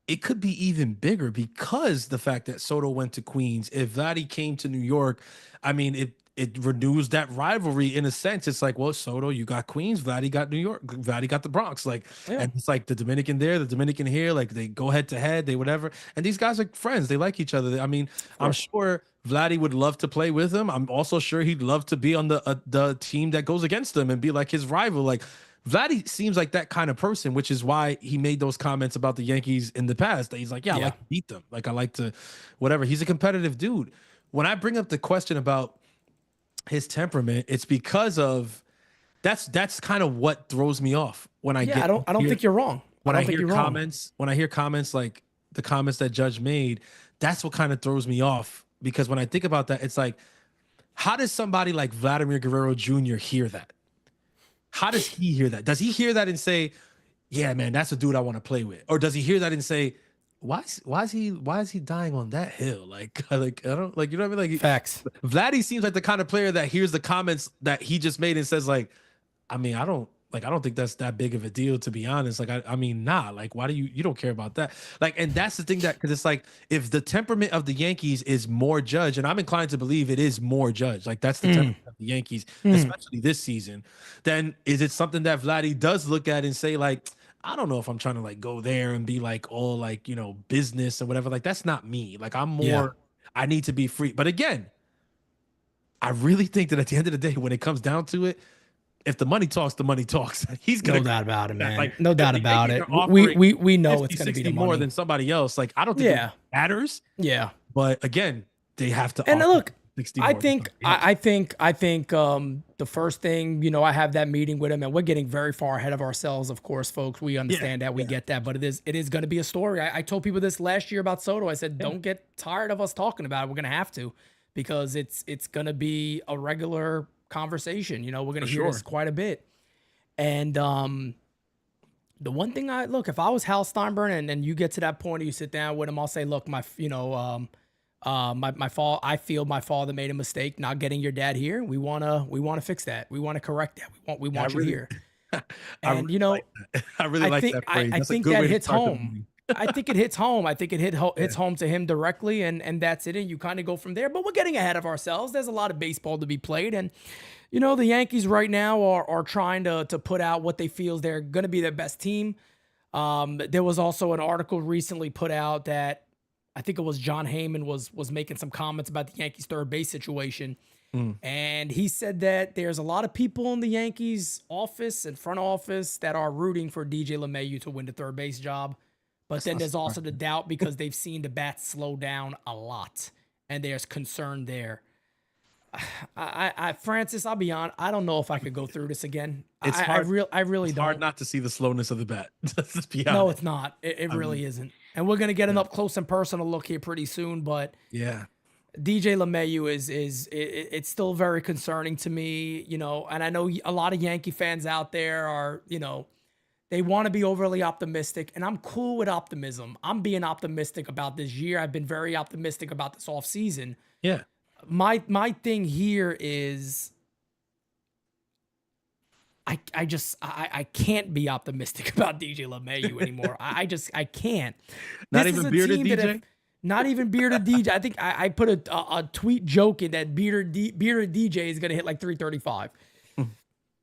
it could be even bigger because the fact that Soto went to Queens. If Vladdy came to New York, I mean, it renews that rivalry in a sense. It's like, well, Soto, you got Queens, Vladdy got New York, Vladdy got the Bronx. Like, and it's like the Dominican there, the Dominican here, like they go head to head, they whatever. And these guys are friends. They like each other. I mean, I'm sure Vladdy would love to play with him. I'm also sure he'd love to be on the team that goes against him and be like his rival. Like, Vladdy seems like that kind of person, which is why he made those comments about the Yankees in the past. That he's like, I like to beat them. Like, I like to whatever. He's a competitive dude. When I bring up the question about his temperament, it's because of that's kind of what throws me off when I get. I don't think you're wrong. When I hear comments like the comments that Judge made, that's what kind of throws me off. Because when I think about that, it's like, how does somebody like Vladimir Guerrero Jr. hear that? How does he hear that? Does he hear that and say, yeah, man, that's a dude I want to play with? Or does he hear that and say, why is he dying on that hill? Like I don't like, you know what I mean? Like, facts. Vladdy seems like the kind of player that hears the comments that he just made and says, like, I mean, I don't think that's that big of a deal, to be honest. Like, I mean, nah, like, why do you don't care about that? Like, and that's the thing, that because it's like, if the temperament of the Yankees is more Judge, and I'm inclined to believe it is more Judge, like that's the temperament of the Yankees, especially this season, then is it something that Vladdy does look at and say, like, I don't know if I'm trying to like go there and be like all like, business or whatever. Like, that's not me. Like, I'm more, I need to be free. But again, I really think that at the end of the day, when it comes down to it, if the money talks, the money talks. He's gonna, no doubt about it, man. Like, no doubt about it. We know it's gonna be the money more than somebody else. Like, I don't think it matters. Yeah, but again, they have to. And look, 60 I more think the first thing, I have that meeting with him, and we're getting very far ahead of ourselves. Of course, folks, we understand that, we get that, but it is going to be a story. I told people this last year about Soto. I said, don't get tired of us talking about it. We're going to have to, because it's going to be a regular conversation. We're going to hear this quite a bit. And The one thing if I was Hal Steinbrenner and you get to that point, and you sit down with him, I'll say, look, my fault. I feel my father made a mistake not getting your dad here. We wanna fix that. We want to correct that. We want you here. I And really like that. I really like that phrase. I That's a think good that way to hits start the home. movie. I think it hits home. I think it hits home to him directly, and that's it. And you kind of go from there. But we're getting ahead of ourselves. There's a lot of baseball to be played, and the Yankees right now are trying to put out what they feel is they're going to be their best team. There was also an article recently put out that I think it was John Heyman was making some comments about the Yankees third base situation. And he said that there's a lot of people in the Yankees office and front office that are rooting for DJ LeMahieu to win the third base job. But then there's also the doubt because they've seen the bats slow down a lot and there's concern there. Francis, I'll be honest, I don't know if I could go through this again. It's hard. I really It's don't. hard not to see the slowness of the bat. Let's be honest. No, it's not. It really isn't. And we're gonna get an up close and personal look here pretty soon. But Yeah. DJ LeMahieu it's still very concerning to me, and I know a lot of Yankee fans out there are, they want to be overly optimistic, and I'm cool with optimism. I'm being optimistic about this year. I've been very optimistic about this offseason. Yeah. My thing here is I can't be optimistic about DJ LeMahieu anymore. I can't. Not This is even a bearded team that DJ? not even bearded DJ. I think I put a tweet joking that bearded DJ is going to hit like 335.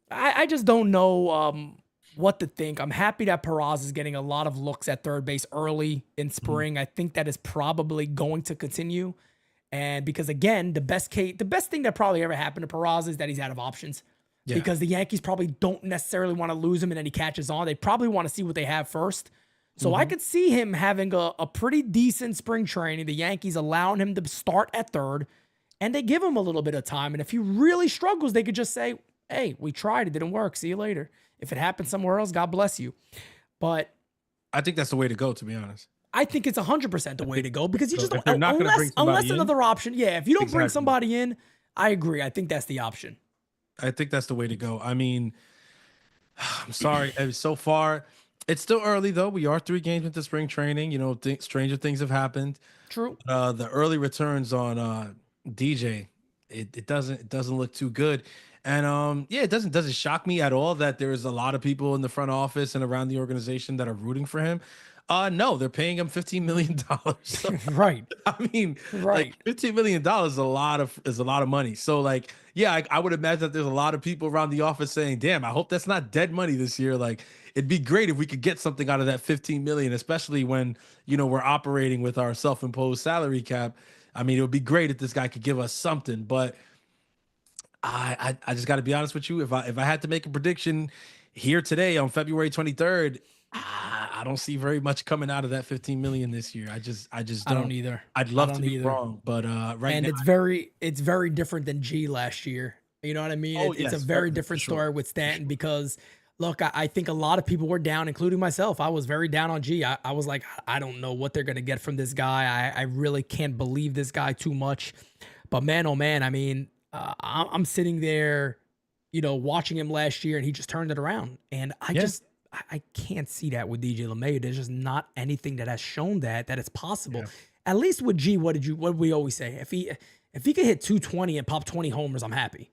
I just don't know what to think. I'm happy that Peraza is getting a lot of looks at third base early in spring. I think that is probably going to continue. And because again, the best thing that probably ever happened to Peraza is that he's out of options. Yeah. Because the Yankees probably don't necessarily want to lose him and then he catches on. They probably want to see what they have first. So I could see him having a pretty decent spring training. The Yankees allowing him to start at third, and they give him a little bit of time. And if he really struggles, they could just say, hey, we tried. It didn't work. See you later. If it happens somewhere else, God bless you. But I think that's the way to go, to be honest. I think it's 100% the way to go because you just If don't, they're not gonna bring somebody unless in- another option. Yeah, if you don't bring Exactly. somebody in, I agree. I think that's the option. I think that's the way to go. I mean, I'm sorry. So far, it's still early though. We are 3 games into spring training. Stranger things have happened. True. The early returns on DJ, it doesn't look too good. And it doesn't shock me at all that there's a lot of people in the front office and around the organization that are rooting for him. No, they're paying him $15 million. Right. I mean, Right. like $15 million is a lot of money. So like, yeah, I would imagine that there's a lot of people around the office saying, damn, I hope that's not dead money this year. Like it'd be great if we could get something out of that 15 million, especially when, we're operating with our self-imposed salary cap. I mean, it would be great if this guy could give us something, but I just got to be honest with you. If I had to make a prediction here today on February 23rd, I don't see very much coming out of that 15 million this year. I just don't either. I'd love I to don't be either. wrong, but right And now, it's very different than G last year. You know what I mean? Oh, It's yes, a very for different sure. story with Stanton because look, I think a lot of people were down, including myself. I was very down on G. I was like, I don't know what they're gonna get from this guy. I really can't believe this guy too much. But man, oh man, I mean, I'm sitting there, watching him last year, and he just turned it around. And I can't see that with DJ LeMahieu. There's just not anything that has shown that it's possible. Yeah. At least with G, what did we always say? If he could hit 220 and pop 20 homers, I'm happy.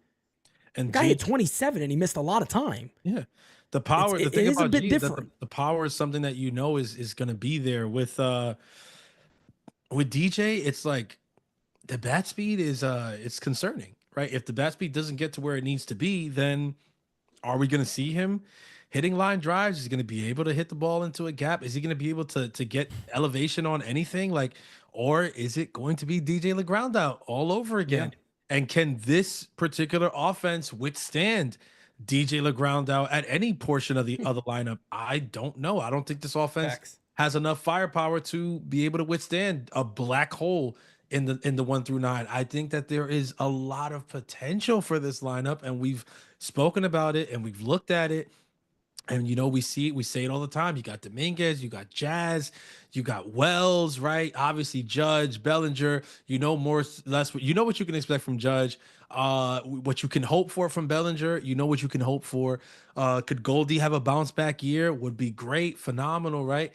and The guy G- hit 27 and he missed a lot of time. yeah, the power. It The thing is a about bit G is that different. the power is something that is going to be there with DJ. It's like the bat speed is it's concerning, right? If the bat speed doesn't get to where it needs to be, then are we going to see him hitting line drives? Is he going to be able to hit the ball into a gap? Is he going to be able to get elevation on anything? Like, or is it going to be DJ LeGround out all over again? And can this particular offense withstand DJ LeGround out at any portion of the other lineup? I don't know. I don't think this offense Facts. has enough firepower to be able to withstand a black hole in the 1 through 9. I think that there is a lot of potential for this lineup, and we've spoken about it and we've looked at it. And we say it all the time. You got Dominguez, you got Jazz, you got Wells, right? Obviously Judge, Bellinger. More less. You know what you can expect from Judge. what you can hope for from Bellinger. You know what you can hope for. Could Goldie have a bounce back year? Would be great, phenomenal, right?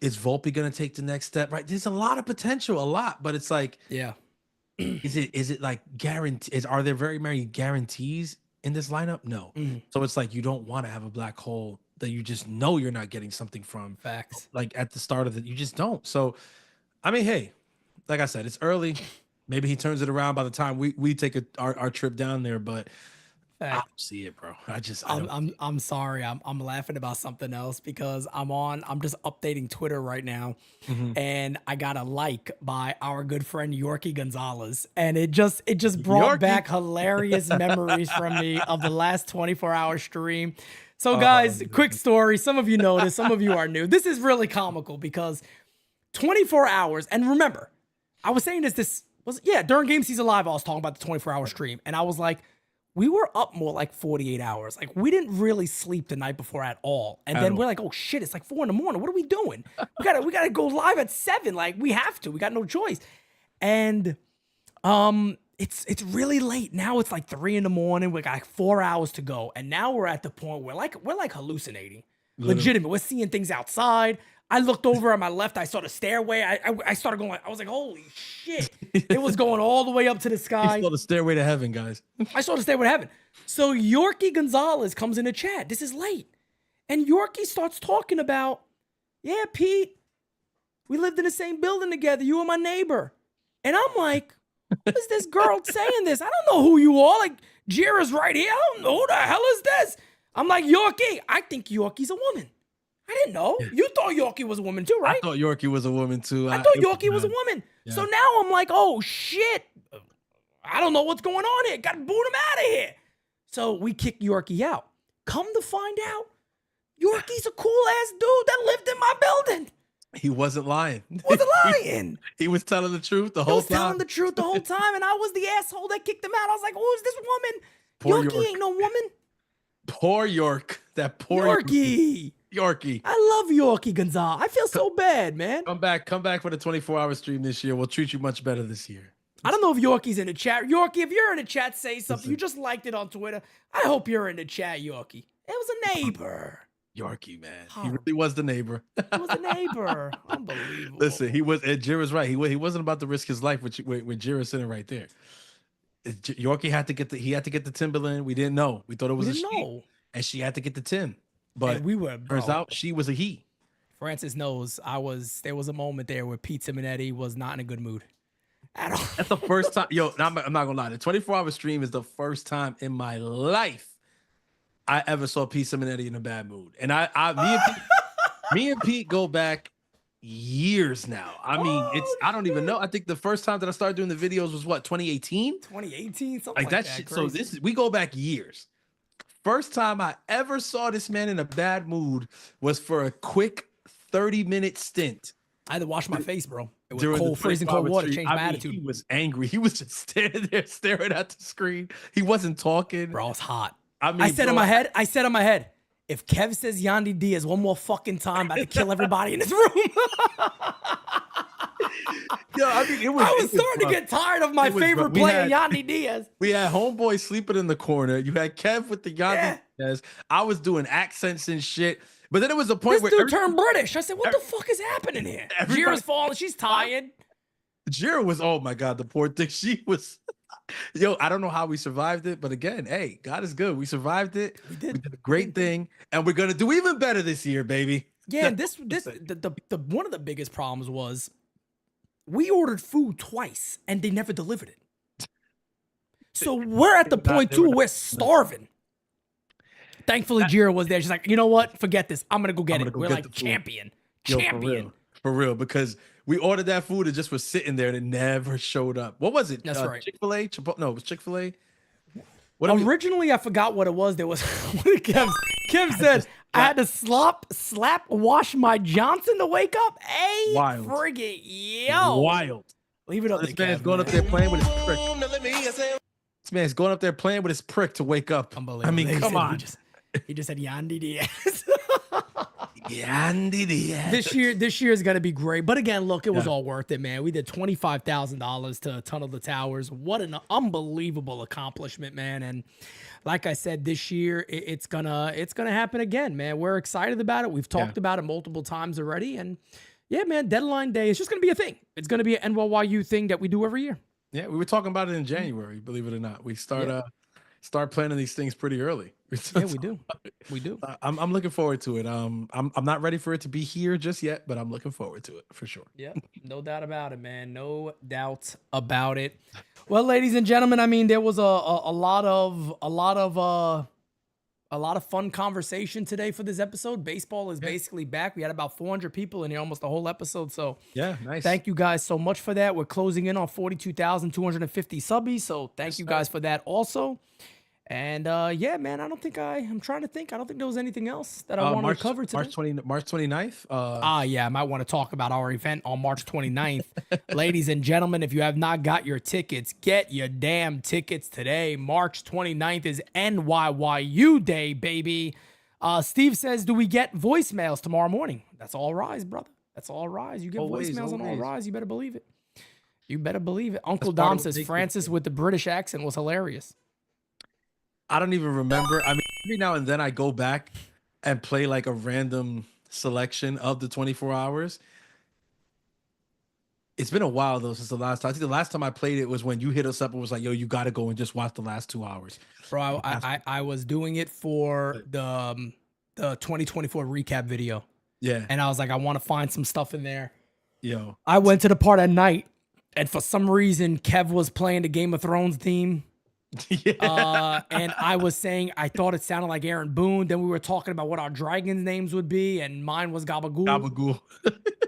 Is Volpe going to take the next step? Right? There's a lot of potential, a lot, but it's like, Yeah. is it like guarantee? Are there very many guarantees in this lineup? No. So it's like you don't want to have a black hole that you just know you're not getting something from. Facts. Like at the start of it, you just don't. So, I mean, hey, like I said, it's early. Maybe he turns it around by the time we take our trip down there, but I don't see it, bro. I'm sorry. I'm laughing about something else because I'm just updating Twitter right now, and I got a like by our good friend Yorkie Gonzalez, and it just brought back hilarious memories from me of the last 24-hour stream. So guys, quick story. Some of you know this, some of you are new. This is really comical because 24 hours, and remember, I was saying during Game Season Live, I was talking about the 24-hour stream, and I was like, we were up more like 48 hours. Like, we didn't really sleep the night before at all. And then we're like, oh shit, it's like 4 a.m. What are we doing? We gotta go live at 7. Like, we have to. We got no choice. And it's really late. Now it's like 3 a.m. We got like 4 hours to go. And now we're at the point where we're like hallucinating. Legitimate. We're seeing things outside. I looked over on my left. I saw the stairway. I started going. I was like, "Holy shit!" It was going all the way up to the sky. You saw the stairway to heaven, guys. I saw the stairway to heaven. So Yorkie Gonzalez comes in the chat. This is late, and Yorkie starts talking about, "Yeah, Pete, we lived in the same building together. You were my neighbor." And I'm like, "What is this girl saying this? I don't know who you are. Like, Jira's right here. I don't know who the hell is this." I'm like, "Yorkie, I think Yorkie's a woman." I didn't know. You thought Yorkie was a woman too, right? I thought Yorkie was a woman too. I thought Yorkie was a woman. Yeah. So now I'm like, oh shit. I don't know what's going on here. Gotta boot him out of here. So we kick Yorkie out. Come to find out, Yorkie's a cool ass dude that lived in my building. He wasn't lying. Wasn't lying. He was telling the truth the whole time. He was telling the truth the whole time, and I was the asshole that kicked him out. I was like, who's this woman? Poor Yorkie ain't no woman. Poor York. That poor Yorkie. Yorkie. I love Yorkie Gonzalez. I feel so bad, man. Come back for the 24-hour stream this year. We'll treat you much better this year. I don't know if Yorkie's in the chat. Yorkie, if you're in the chat, say something. You just liked it on Twitter. I hope you're in the chat, Yorkie. It was a neighbor. Yorkie, man. He really was the neighbor. He was a neighbor. Unbelievable. Listen, Jira's right. He wasn't about to risk his life with Jira sitting right there. Yorkie had to get the Timberland. We didn't know. We thought it was a she. And she had to get the Tim. But turns out she was a he. Francis knows there was a moment there where Pete Simonetti was not in a good mood at all. That's the first time. Yo, I'm not gonna lie. The 24-hour stream is the first time in my life I ever saw Pete Simonetti in a bad mood. And me and Pete go back years now. I mean, I don't even know. I think the first time that I started doing the videos was what, 2018? 2018, something like that. Shit. So we go back years. First time I ever saw this man in a bad mood was for a quick 30-minute stint. I had to wash my face, bro. It was cold, freezing cold water. Changed my attitude. He was angry. He was just standing there staring at the screen. He wasn't talking. Bro, it's hot. I said in my head, if Kev says Yandy Diaz one more fucking time, I'm about to kill everybody in this room. Yo, I mean, I was starting to get tired of my favorite player, Yandy Diaz. We had homeboy sleeping in the corner. You had Kev with the Yandy Diaz. I was doing accents and shit. But then it was a point where this dude turned British. I said, what the fuck is happening here? Jira's falling. She's tired. Jira was, oh my God, the poor thing. She was, yo, I don't know how we survived it. But again, hey, God is good. We survived it. We did a great thing. And we're going to do even better this year, baby. Yeah, and the one of the biggest problems was we ordered food twice and they never delivered it. So we're at the point too where we're starving. Thankfully, Jira was there. She's like, you know what? Forget this. I'm gonna go get it. We're like champion. Yo, for real, because we ordered that food and just was sitting there and it never showed up. What was it? That's right. Chick-fil-A? No, it was Chick-fil-A. Originally, I forgot what it was. There was Kev said I had to slap wash my Johnson to wake up. Hey, wild. Friggin' yo. Wild. Leave it up. This man's going up there playing with his prick. This man's going up there playing with his prick to wake up. Unbelievable. I mean, come on. He just said Yandy Diaz. Yandy Diaz. This year is gonna be great. But again, look, it was all worth it, man. We did $25,000 to tunnel the towers. What an unbelievable accomplishment, man. And like I said, this year it's gonna happen again, man. We're excited about it. We've talked about it multiple times already, and yeah, man, deadline day is just gonna be a thing. It's gonna be an NYU thing that we do every year. Yeah, we were talking about it in January. Believe it or not, we start planning these things pretty early. Yeah, we do. We do. I'm looking forward to it. I'm not ready for it to be here just yet, but I'm looking forward to it for sure. Yeah, no doubt about it, man. No doubt about it. Well, ladies and gentlemen, I mean, there was a lot of fun conversation today for this episode. Baseball is basically back. We had about 400 people in here almost the whole episode. So yeah, nice. Thank you guys so much for that. We're closing in on 42,250 subbies. So thank you guys for that also. And yeah, man, I'm trying to think. I don't think there was anything else that I wanted to cover today. March 29th. Yeah, I might want to talk about our event on March 29th. Ladies and gentlemen, if you have not got your tickets, get your damn tickets today. March 29th is NYYU Day, baby. Steve says, do we get voicemails tomorrow morning? That's all rise, brother. That's all rise. You get voicemails on all rise. You better believe it. You better believe it. Uncle Dom says Francis with the British accent was hilarious. I don't even remember. I mean, every now and then I go back and play like a random selection of the 24 hours. It's been a while though since the last time. I think the last time I played it was when you hit us up and was like, "Yo, you got to go and just watch the last 2 hours." Bro, I was doing it for the 2024 recap video. Yeah, and I was like, I want to find some stuff in there. Yo, I went to the part at night, and for some reason, Kev was playing the Game of Thrones theme. And I was saying I thought it sounded like Aaron Boone. Then we were talking about what our dragons' names would be, and mine was Gabagool. Gabagool.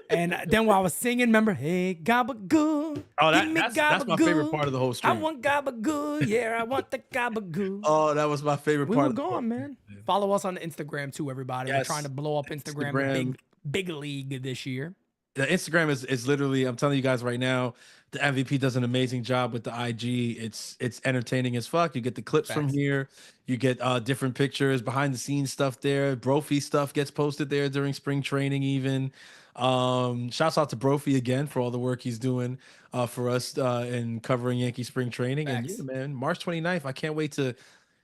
And then while I was singing, remember, hey Gabagool. Oh, that's my favorite part of the whole stream. I want Gabagool. Yeah, I want the Gabagool. Oh, that was my favorite part. We were gone, man. Follow us on Instagram too, everybody. We're trying to blow up Instagram. Big league this year. The Instagram is literally, I'm telling you guys right now, the MVP does an amazing job with the IG. It's entertaining as fuck. You get the clips from here. You get different pictures, behind the scenes stuff there. Brophy stuff gets posted there during spring training even. Shouts out to Brophy again for all the work he's doing for us in covering Yankee spring training. Facts. And yeah, man, March 29th, I can't wait to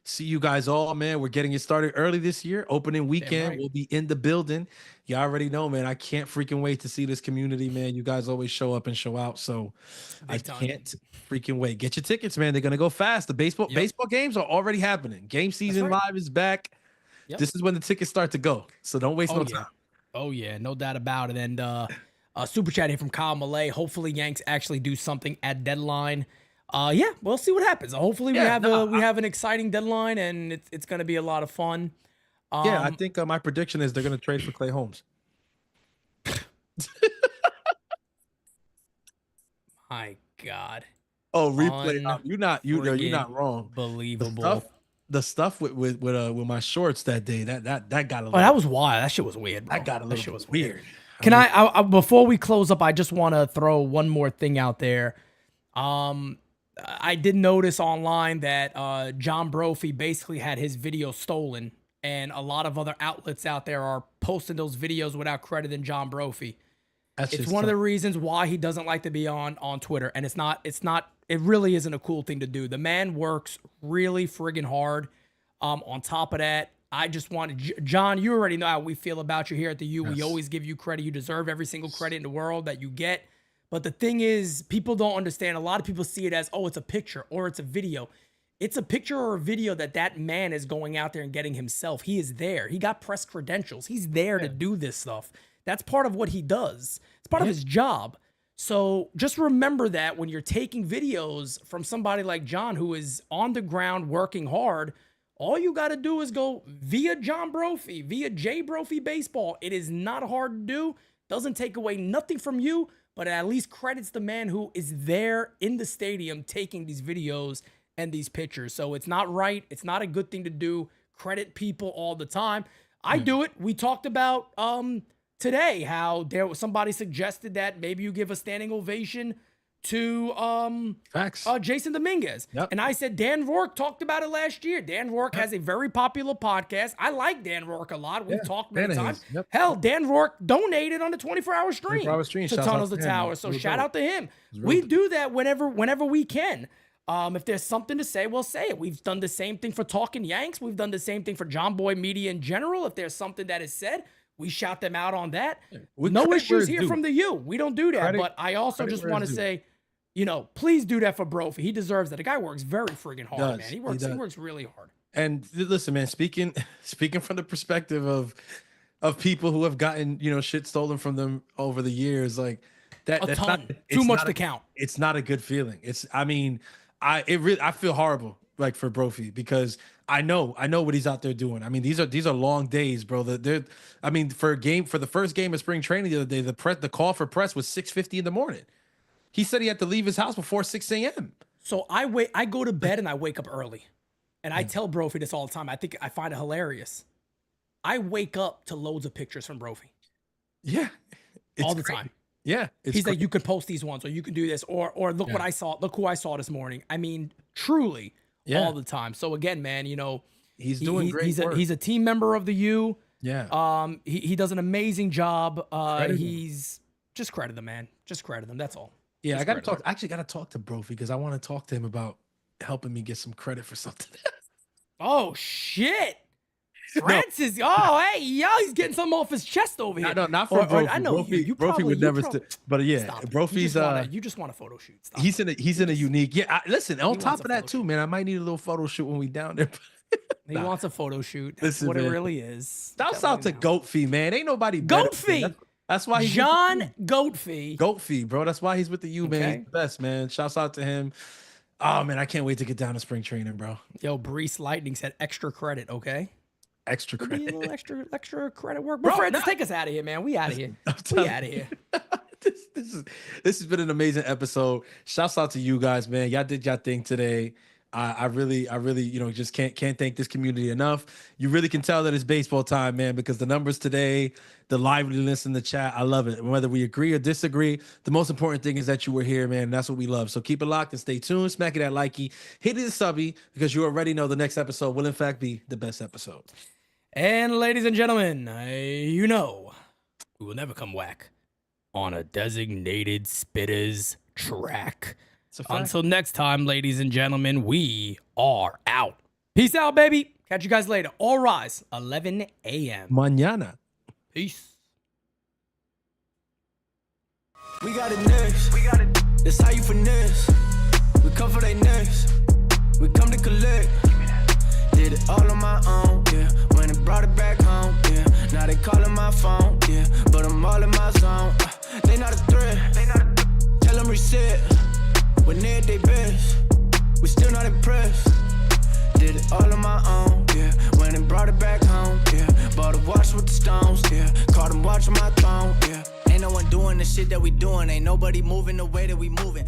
see you guys all, man. We're getting it started early this year. Opening weekend, we'll be in the building. You already know, man. I can't freaking wait to see this community, man. You guys always show up and show out, so I can't freaking wait. Get your tickets, man. They're gonna go fast. The baseball games are already happening. Game season live is back. This is when the tickets start to go, so don't waste no time. Oh yeah, no doubt about it. And super chat here from Kyle Malay. Hopefully Yanks actually do something at deadline. Yeah, we'll see what happens. Hopefully we have an exciting deadline, and it's going to be a lot of fun. Yeah, I think my prediction is they're going to trade for Clay Holmes. My God. Oh, replay. You're not wrong. Believable. The stuff with my shorts that day that got a little. Oh, that was wild. That shit was weird, bro. That got a little. That shit was weird. Can I before we close up, I just want to throw one more thing out there. I did notice online that John Brophy basically had his video stolen, and a lot of other outlets out there are posting those videos without crediting John Brophy. It's one of the reasons why he doesn't like to be on Twitter, and it really isn't a cool thing to do. The man works really friggin' hard. On top of that, I just wanted John, you already know how we feel about you here at the U. Yes. We always give you credit. You deserve every single credit in the world that you get. But the thing is, people don't understand. A lot of people see it as, oh, it's a picture or it's a video. It's a picture or a video that man is going out there and getting himself. He is there. He got press credentials. He's there to do this stuff. That's part of what he does. It's part of his job. So just remember that when you're taking videos from somebody like John, who is on the ground working hard, all you got to do is go via John Brophy, via J Brophy Baseball. It is not hard to do. Doesn't take away nothing from you, but it at least credits the man who is there in the stadium taking these videos and these pictures. So it's not right. It's not a good thing to do. Credit people all the time. I do it. We talked about today how there was somebody suggested that maybe you give a standing ovation to Facts. Jason Dominguez. Yep. And I said Dan Rourke talked about it last year. Dan Rourke has a very popular podcast. I like Dan Rourke a lot. We've talked many times. Yep. Hell, Dan Rourke donated on the 24-hour stream, 24-hour stream. to Shouts out Tunnels to to him. Towers. So Real shout dope. out to him. Real We dope. do that whenever we can. If there's something to say, we'll say it. We've done the same thing for Talking Yanks. We've done the same thing for John Boy Media in general. If there's something that is said, we shout them out on that. No issues here from the U. We don't do that. But I also just want to say, please do that for Brophy. He deserves that. The guy works very friggin' hard, man. He works really hard. And listen, man, speaking from the perspective of people who have gotten, shit stolen from them over the years, like that's ton. not Too much to count. It's not a good feeling. I feel horrible like for Brophy because I know what he's out there doing. I mean, these are long days, bro. For the first game of spring training the other day, the call for press was 6:50 in the morning. He said he had to leave his house before 6 a.m. So I go to bed and I wake up early. And I tell Brophy this all the time. I find it hilarious. I wake up to loads of pictures from Brophy. Yeah. All the time. Yeah. He's like, you could post these ones or you can do this or look what I saw. Look who I saw this morning. I mean, truly all the time. So again, man, he's doing great work. He's a team member of the U. Yeah. He does an amazing job. He's just credit him, man. Just credit him. That's all. Yeah, I gotta talk to Brophy because I want to talk to him about helping me get some credit for something. Oh shit. Francis, hey, he's getting something off his chest over here. No, not for Brophy. I know you Brophy would never. But yeah, Stop it. Brophy's. You just want a photo shoot. Stop he's it. in a unique. Yeah, listen. On top of that photo too, man, I might need a little photo shoot when we down there. He wants a photo shoot. That's what it really is. Shouts out to Goatfee, man. Ain't nobody Goatfee. That's why he's John Goatfee. Goatfee, bro. That's why he's with the U, man. He's the best, man. Shouts out to him. Oh man, I can't wait to get down to spring training, bro. Yo, Brees Lightning said extra credit, okay? Extra Be credit. a little extra credit work. Bro, Bro, Fred, just take us out of here, man. We out of here. We out of here. This has been an amazing episode. Shouts out to you guys, man. Y'all did y'all thing today. I really, just can't thank this community enough. You really can tell that it's baseball time, man, because the numbers today, the liveliness in the chat, I love it. And whether we agree or disagree, the most important thing is that you were here, man. And that's what we love. So keep it locked and stay tuned. Smack it that likey, hit it a subby, because you already know the next episode will in fact be the best episode. And ladies and gentlemen, we will never come whack on a designated Spittaz track. Until next time, ladies and gentlemen, we are out. Peace out, baby. Catch you guys later. All rise, 11 a.m. Mañana. Peace. We got it next. That's how you finesse. We come for they next. We come to collect. Did it all on my own, yeah. When it brought it back home, yeah. Now they calling my phone, yeah. But I'm all in my zone. They not a threat. Tell them reset. When they're at their best, we still not impressed. Did it all on my own, yeah. When it brought it back home, yeah. Bought a watch with the stones, yeah. Caught them watching my throne, yeah. Ain't no one doing the shit that we doing. Ain't nobody moving the way that we moving.